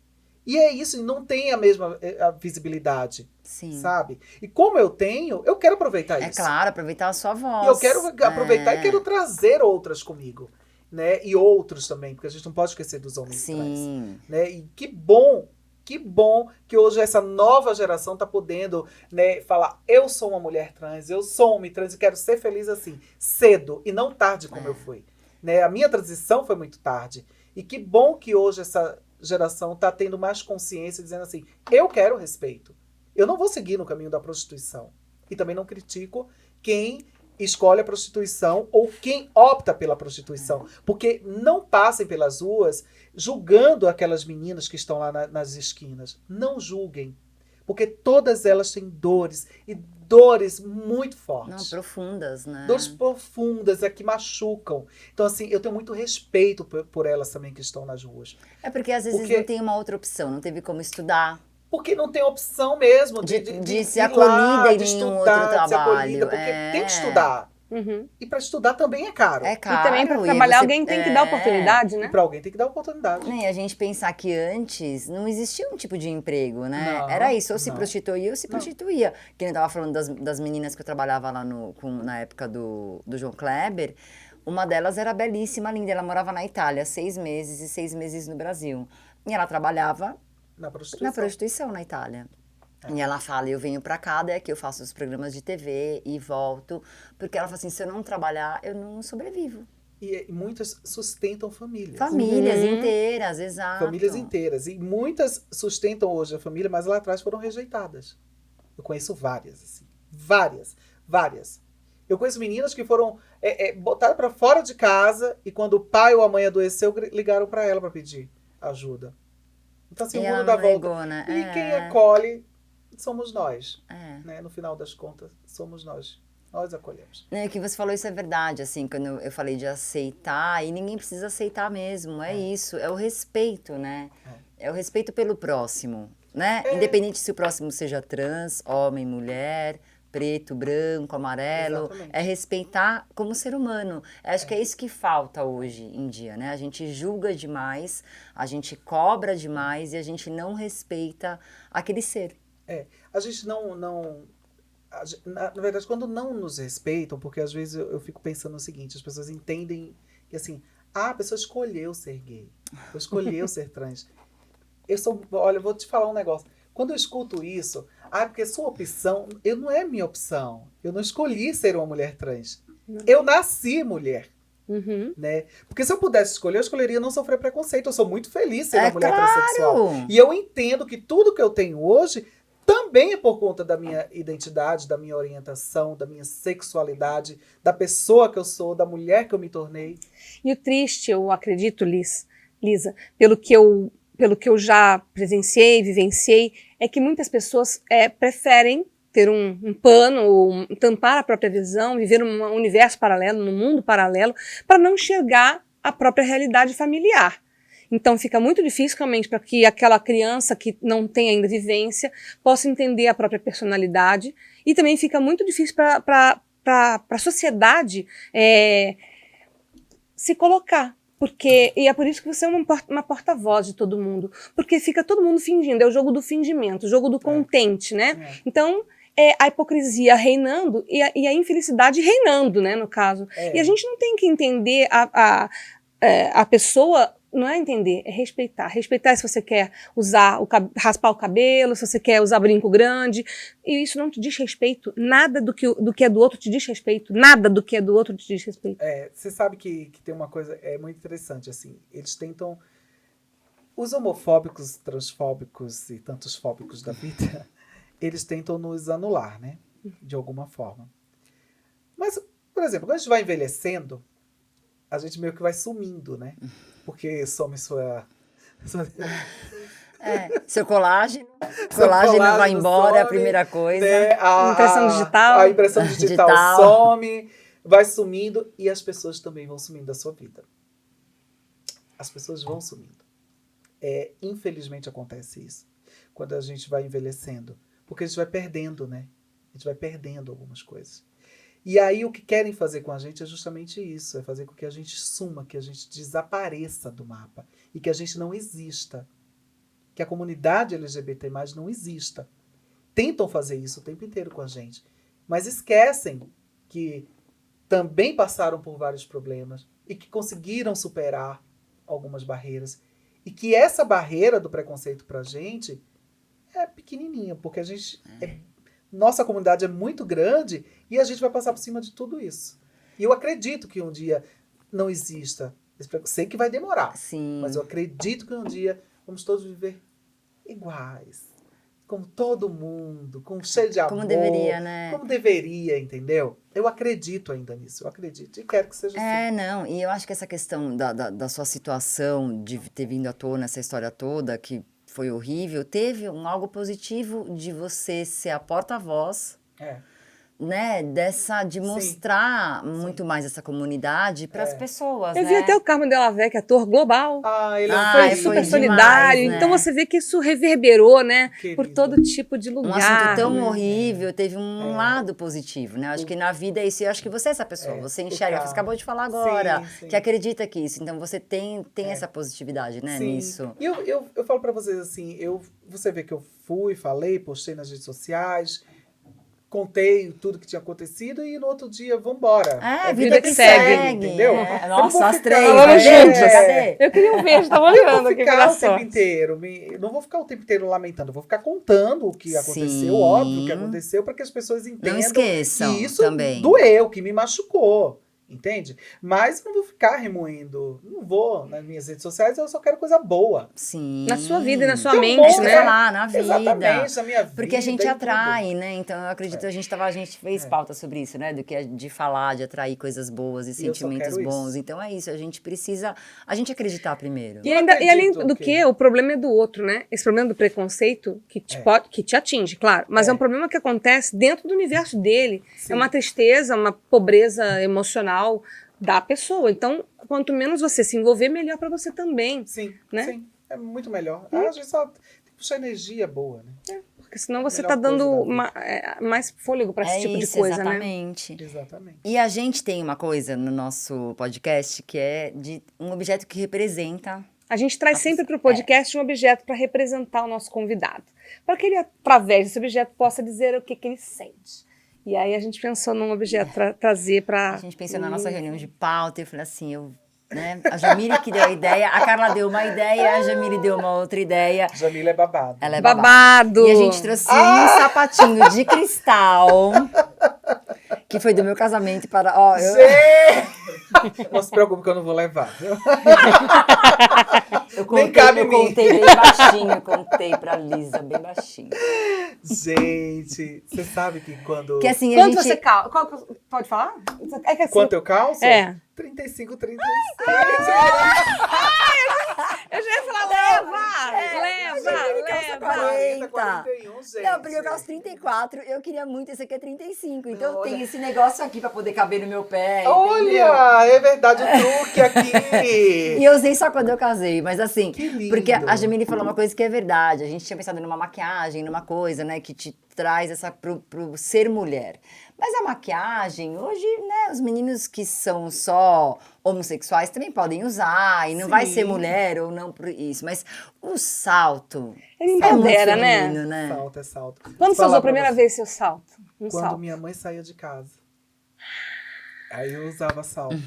E é isso, e não tem a mesma visibilidade, sabe? E como eu tenho, eu quero aproveitar isso. É claro, aproveitar a sua voz. E eu quero aproveitar e quero trazer outras comigo. Né? E outros também, porque a gente não pode esquecer dos homens trans. Né? E que bom que hoje essa nova geração está podendo, né, falar, eu sou uma mulher trans, eu sou um homem trans e quero ser feliz assim, cedo e não tarde como eu fui. Né? A minha transição foi muito tarde. E que bom que hoje essa geração está tendo mais consciência, dizendo assim, eu quero respeito. Eu não vou seguir no caminho da prostituição. E também não critico quem escolhe a prostituição ou quem opta pela prostituição. Porque não passem pelas ruas julgando aquelas meninas que estão lá nas esquinas. Não julguem. Porque todas elas têm dores. E dores muito fortes. Não, profundas, né? Dores profundas, que machucam. Então, assim, eu tenho muito respeito por elas também que estão nas ruas. É porque às vezes não tem uma outra opção. Não teve como estudar. Porque não tem opção mesmo de ser acolhida em nenhum outro trabalho. Porque tem que estudar. Uhum. E para estudar também é caro. É caro. E também para trabalhar alguém tem que dar oportunidade, né? E para alguém tem que dar oportunidade. E a gente pensar que antes não existia um tipo de emprego, né? Não, era isso, ou se prostituía ou se prostituía. Que eu tava falando das meninas que eu trabalhava lá na época do João Kleber. Uma delas era belíssima, linda, ela morava na Itália 6 meses e 6 meses no Brasil. E ela trabalhava Na prostituição. na prostituição na Itália. E ela fala, eu venho pra cá, daí aqui eu faço os programas de TV e volto. Porque ela fala assim, se eu não trabalhar, eu não sobrevivo. E muitas sustentam famílias. Famílias inteiras, exato. Famílias inteiras. E muitas sustentam hoje a família, mas lá atrás foram rejeitadas. Eu conheço várias, assim. Várias. Eu conheço meninas que foram botadas para fora de casa e quando o pai ou a mãe adoeceu, ligaram para ela para pedir ajuda. Então, assim, E o ela mundo dá não volta. negou, né? E quem acolhe somos nós. É. Né? No final das contas, somos nós. Nós acolhemos. O que você falou, isso é verdade, assim, quando eu falei de aceitar, e ninguém precisa aceitar mesmo, é isso, é o respeito, né? É o respeito pelo próximo, né? Independente se o próximo seja trans, homem, mulher, preto, branco, amarelo, Exatamente. é respeitar como ser humano. Acho que é isso que falta hoje em dia, né? A gente julga demais, a gente cobra demais e a gente não respeita aquele ser. A gente na verdade, quando não nos respeitam, porque às vezes eu fico pensando o seguinte, as pessoas entendem que assim, a pessoa escolheu ser gay, escolheu ser trans. Olha, eu vou te falar um negócio. Quando eu escuto isso, porque sua opção, não é minha opção. Eu não escolhi ser uma mulher trans. Eu nasci mulher. Né? Porque se eu pudesse escolher, eu escolheria não sofrer preconceito. Eu sou muito feliz ser uma mulher transexual. E eu entendo que tudo que eu tenho hoje também é por conta da minha identidade, da minha orientação, da minha sexualidade, da pessoa que eu sou, da mulher que eu me tornei. E o triste, eu acredito, Lisa, pelo que eu já presenciei, vivenciei, é que muitas pessoas preferem ter um pano, tampar a própria visão, viver num universo paralelo, num mundo paralelo, para não enxergar a própria realidade familiar. Então fica muito difícil realmente para que aquela criança que não tem ainda vivência possa entender a própria personalidade e também fica muito difícil para a sociedade se colocar. E é por isso que você é uma porta-voz de todo mundo, porque fica todo mundo fingindo, é o jogo do fingimento, o jogo do contente, né? Então, a hipocrisia reinando e a infelicidade reinando, né, no caso. E a gente não tem que entender a pessoa, não é entender, é respeitar. Respeitar se você quer raspar o cabelo, se você quer usar brinco grande. E isso não te diz respeito. Nada do que é do outro te diz respeito. Nada do que é do outro te diz respeito. Você sabe que tem uma coisa muito interessante, assim. Eles tentam... Os homofóbicos, transfóbicos e tantos fóbicos da vida, eles tentam nos anular, né? De alguma forma. Mas, por exemplo, quando a gente vai envelhecendo, a gente meio que vai sumindo, né? Porque some seu colágeno vai embora, some, é a primeira coisa. Né? Impressão digital. A impressão digital some, vai sumindo e as pessoas também vão sumindo da sua vida. As pessoas vão sumindo. Infelizmente acontece isso. Quando a gente vai envelhecendo. Porque a gente vai perdendo, né? A gente vai perdendo algumas coisas. E aí o que querem fazer com a gente é justamente isso, é fazer com que a gente suma, que a gente desapareça do mapa e que a gente não exista, que a comunidade LGBT+, não exista. Tentam fazer isso o tempo inteiro com a gente, mas esquecem que também passaram por vários problemas e que conseguiram superar algumas barreiras e que essa barreira do preconceito pra gente é pequenininha, porque a gente... Nossa comunidade é muito grande e a gente vai passar por cima de tudo isso. E eu acredito que um dia não exista. Sei que vai demorar. Sim. Mas eu acredito que um dia vamos todos viver iguais. Como todo mundo, cheio de amor. Como deveria, né? Como deveria, entendeu? Eu acredito ainda nisso, eu acredito. E quero que seja assim. Não. E eu acho que essa questão da sua situação, de ter vindo à tona essa história toda, que foi horrível, teve algo positivo de você ser a porta-voz, né, de mostrar muito mais essa comunidade para as pessoas, Eu vi até o Carmo Della Vecchia, ator global. Ele foi super solidário. Demais, né? Então você vê que isso reverberou, né, Querido. por todo tipo de lugar. Um assunto tão horrível, teve um lado positivo, né? Acho que na vida é isso. Eu acho que você é essa pessoa. Você enxerga, você acabou de falar agora, sim. que acredita que isso. Então você tem essa positividade, né, nisso. E eu falo pra vocês assim, você vê que eu falei, postei nas redes sociais, contei tudo que tinha acontecido e no outro dia, vambora. É, É vida que segue. entendeu? É. Eu não Nossa, vou as ficar- três, Falando né, gente? juntas. Cadê? Eu queria um beijo, tava Eu olhando vou aqui ficar pela o tempo sorte. inteiro, não vou ficar o tempo inteiro lamentando, eu vou ficar contando o que aconteceu, Sim. óbvio que aconteceu, para que as pessoas entendam Não esqueçam que isso também. doeu, que me machucou, entende? Mas eu não vou ficar remoendo, não vou nas minhas redes sociais, eu só quero coisa boa. Sim. Na sua vida e na sua Tem um mente, monte, né? Falar na vida. Exatamente, na minha vida. Porque a gente em atrai, né? Então eu acredito, a gente fez É. pauta sobre isso, né? Do que é de falar, de atrair coisas boas e E eu só sentimentos quero bons. isso. Então é isso, a gente precisa acreditar primeiro. E, Eu ainda, e além acredito do que- que, o problema é do outro, né? Esse problema do preconceito que que te atinge, claro. Mas é um problema que acontece dentro do universo dele. Sim. É uma tristeza, uma pobreza emocional da pessoa. Então, quanto menos você se envolver, melhor pra você também. Sim, né? sim, é muito melhor. A gente só tem que puxar energia boa, né? Porque senão você Melhor tá dando coisa da vida. mais fôlego pra esse tipo de coisa, né? exatamente. Exatamente. E a gente tem uma coisa no nosso podcast que é de um objeto que representa. A gente traz sempre para o podcast um objeto para representar o nosso convidado. Para que ele, através desse objeto, possa dizer o que ele sente. E aí a gente pensou num objeto para trazer para... A gente pensou na nossa reunião de pauta e eu falei assim, né? A Jamile que deu a ideia, a Carla deu uma ideia, a Jamile deu uma outra ideia. Jamila é babado. Ela é Babado! E a gente trouxe um sapatinho de cristal, que foi do meu casamento para... Ó, Não se preocupe que eu não vou levar. Viu? eu Nem cabe em eu mim. contei bem baixinho, contei pra Lisa bem baixinho. Gente, você sabe que quando... Que assim, a Quanto gente... você calça? Pode falar? É que assim, Quanto eu calço? É. 35, 36. Eu já ia falar, leva! calça 40. 41, gente. Não, porque eu calço 34, eu queria muito, esse aqui é 35. Então tem esse negócio aqui pra poder caber no meu pé, entendeu? Olha, é verdade o truque aqui. E eu usei só quando eu casei, mas assim, Que lindo. porque a Jamile falou uma coisa que é verdade. A gente tinha pensado numa maquiagem, numa coisa, né, que te traz essa pro ser mulher. Mas a maquiagem, hoje, né, os meninos que são só homossexuais também podem usar, e não vai Sim. ser mulher ou não por isso. Mas o salto Ele é muito empodera, né? feminino, né? Salto é salto. Quando Vou você falar usou a pra primeira você. vez seu salto? Um Quando salto. minha mãe saía de casa. Aí eu usava salto.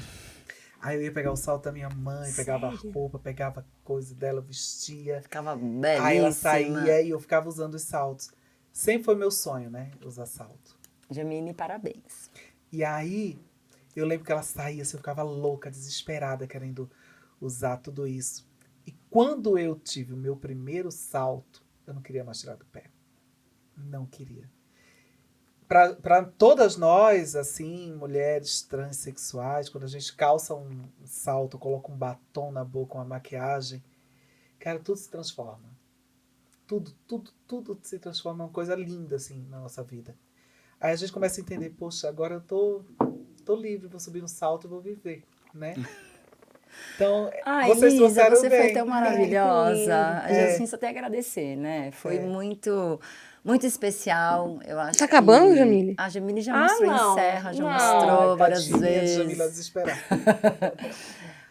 Aí eu ia pegar o salto da minha mãe, pegava a roupa, pegava coisa dela, vestia. Ficava belíssima. Aí ela saía e eu ficava usando os saltos. Sempre foi meu sonho, né? Usar salto. Jamile, parabéns. E aí, eu lembro que ela saía, assim, eu ficava louca, desesperada, querendo usar tudo isso. E quando eu tive o meu primeiro salto, eu não queria mais tirar do pé. Não queria. Para todas nós, assim, mulheres transexuais, quando a gente calça um salto, coloca um batom na boca, uma maquiagem, cara, tudo se transforma. Tudo se transforma em uma coisa linda, assim, na nossa vida. Aí a gente começa a entender, poxa, agora eu tô livre, vou subir no salto e vou viver, né? Então, Ai, vocês Lisa, trouxeram você bem. foi tão maravilhosa. A É. gente só tem a agradecer, né? Foi É. muito, muito especial, eu acho. Tá acabando, que Jamile? A Jamile já Ah, mostrou não. em Serra, já Não. mostrou Ai, várias tadinha de Jamila vezes. desesperada.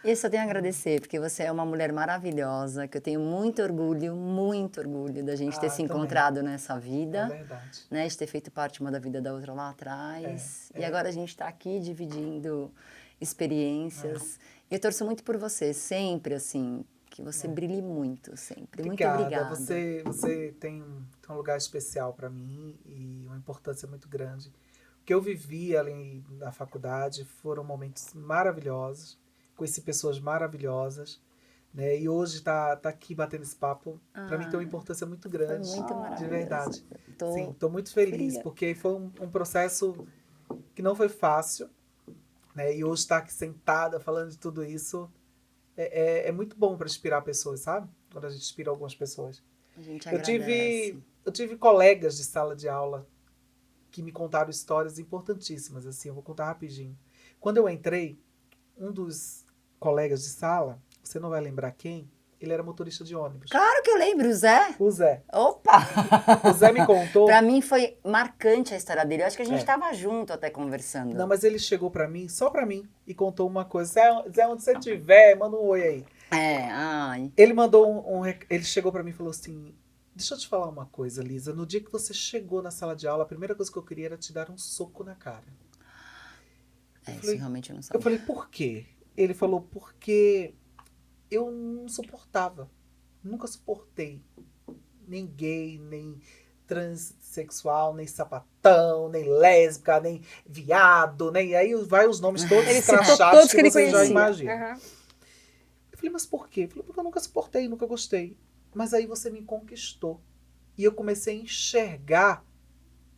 E eu só tenho a agradecer, porque você é uma mulher maravilhosa, que eu tenho muito orgulho da gente ter se também. encontrado nessa É vida. verdade. Né, de ter feito parte uma da vida da outra lá atrás. E agora a gente está aqui dividindo experiências. E eu torço muito por você, sempre assim, que você brilhe muito, sempre. Muito obrigada. Você tem um lugar especial para mim e uma importância muito grande. O que eu vivi ali na faculdade foram momentos maravilhosos. Conheci pessoas maravilhosas. Né? E hoje tá aqui batendo esse papo, para mim tem uma importância muito grande. Foi muito maravilhoso. De verdade. Tô- Sim, estou muito feliz, Obrigada. porque foi um processo que não foi fácil, né? E hoje estar aqui sentada falando de tudo isso é muito bom para inspirar pessoas, sabe? Quando a gente inspira algumas pessoas. A gente Eu agradece. tive colegas de sala de aula que me contaram histórias importantíssimas, assim, eu vou contar rapidinho. Quando eu entrei, um dos colegas de sala, você não vai lembrar quem, ele era motorista de ônibus. Claro que eu lembro, Zé. O Zé. Opa! O Zé me contou. Pra mim foi marcante a história dele. Eu acho que a gente É. tava junto até conversando. Não, mas ele chegou pra mim, só pra mim, e contou uma coisa. Zé, onde você estiver, manda um oi aí. É, ai. Ele mandou ele chegou pra mim e falou assim, Deixa eu te falar uma coisa, Lisa. No dia que você chegou na sala de aula, a primeira coisa que eu queria era te dar um soco na cara. Isso realmente eu não sabia. Eu falei, por quê? Ele falou, porque eu não suportava. Nunca suportei. Nem gay, nem transexual, nem sapatão, nem lésbica, nem viado, nem... Aí vai os nomes todos Ele citou escrachados todos que ele você já conhecia. imagina. Aham. Eu falei, mas por quê? Eu falei, porque eu nunca suportei, nunca gostei. Mas aí você me conquistou. E eu comecei a enxergar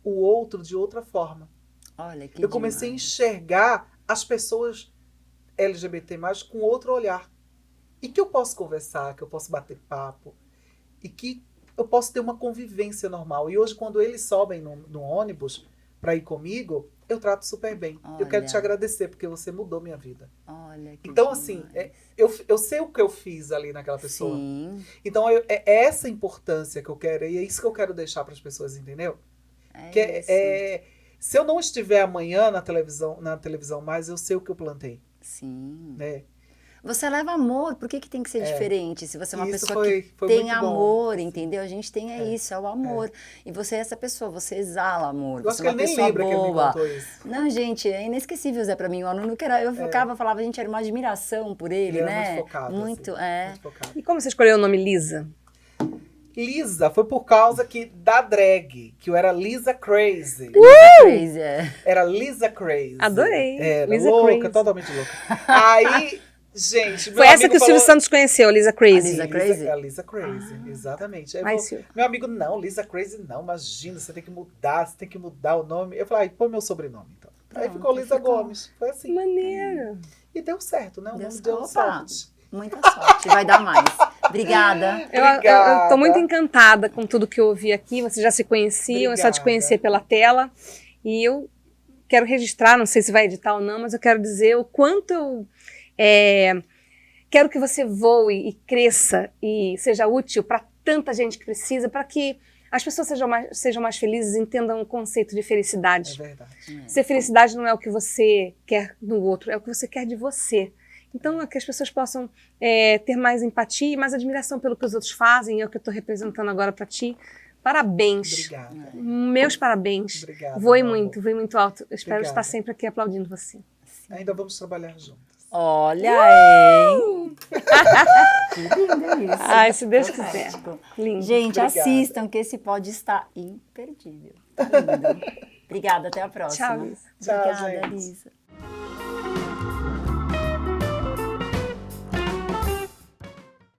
o outro de outra forma. Olha que Eu comecei a demais. enxergar as pessoas LGBT+, com outro olhar. E que eu posso conversar, que eu posso bater papo. E que eu posso ter uma convivência normal. E hoje, quando eles sobem no ônibus para ir comigo, eu trato super bem. Eu quero te Olha. agradecer, porque você mudou minha vida. Olha que Então, demais. assim, eu sei o que eu fiz ali naquela pessoa. Sim, Então, é essa importância que eu quero, e é isso que eu quero deixar para as pessoas, entendeu? Que isso. se eu não estiver amanhã na televisão mais, eu sei o que eu plantei, Sim. né? Você leva amor, por que tem que ser diferente? Se você é uma Isso pessoa que foi tem muito bom. amor, entendeu? A gente tem isso, é o amor. E você é essa pessoa, você exala amor, Eu acho você que é ele uma nem pessoa lembra que ele me boa. contou isso. Não, gente, é inesquecível, Zé, pra mim. O aluno que era, eu ficava, falava, gente, era uma admiração por ele, Ele era né? muito focado. Muito, assim, muito focado. E como você escolheu o nome Lisa? Lisa foi por causa da drag, que eu era Lisa Crazy. Crazy, Era Lisa Crazy. Adorei. Era Lisa louca, Crazy. totalmente louca. Aí, gente, Foi essa que o Silvio Santos conheceu, Lisa Crazy. Lisa Crazy? A Lisa Crazy, exatamente. Aí Ai, eu Silvio. meu amigo, não, Lisa Crazy não, imagina, você tem que mudar o nome. Eu falei, põe meu sobrenome, então. Aí Pronto, ficou Lisa ficou. Gomes. Foi assim. Maneiro. E deu certo, né? O nome deu Opa, sorte. muita sorte, vai dar mais. Obrigada. Eu tô muito Obrigada. encantada com tudo que eu ouvi aqui. Vocês já se conheciam, é só te Obrigada. conhecer pela tela. E eu quero registrar, não sei se vai editar ou não, mas eu quero dizer o quanto eu quero que você voe e cresça e seja útil para tanta gente que precisa, para que as pessoas sejam mais felizes e entendam o conceito de É felicidade. verdade. Ser felicidade não é o que você quer no outro, é o que você quer de você. Então, é que as pessoas possam ter mais empatia e mais admiração pelo que os outros fazem, é o que eu estou representando agora para ti. Parabéns. Obrigada. Meus parabéns. Obrigada. Voe meu amor. muito, voe muito alto. Eu espero Obrigada. estar sempre aqui aplaudindo você. Ainda vamos trabalhar juntos. Olha, hein? Que lindo isso. Ai, se Deus quiser. Fantástico. Lindo. Gente, Obrigada. assistam que esse pod está imperdível. Tá lindo. Obrigada, até a próxima. Tchau, Lisa. Tchau, Obrigada, gente. Lisa.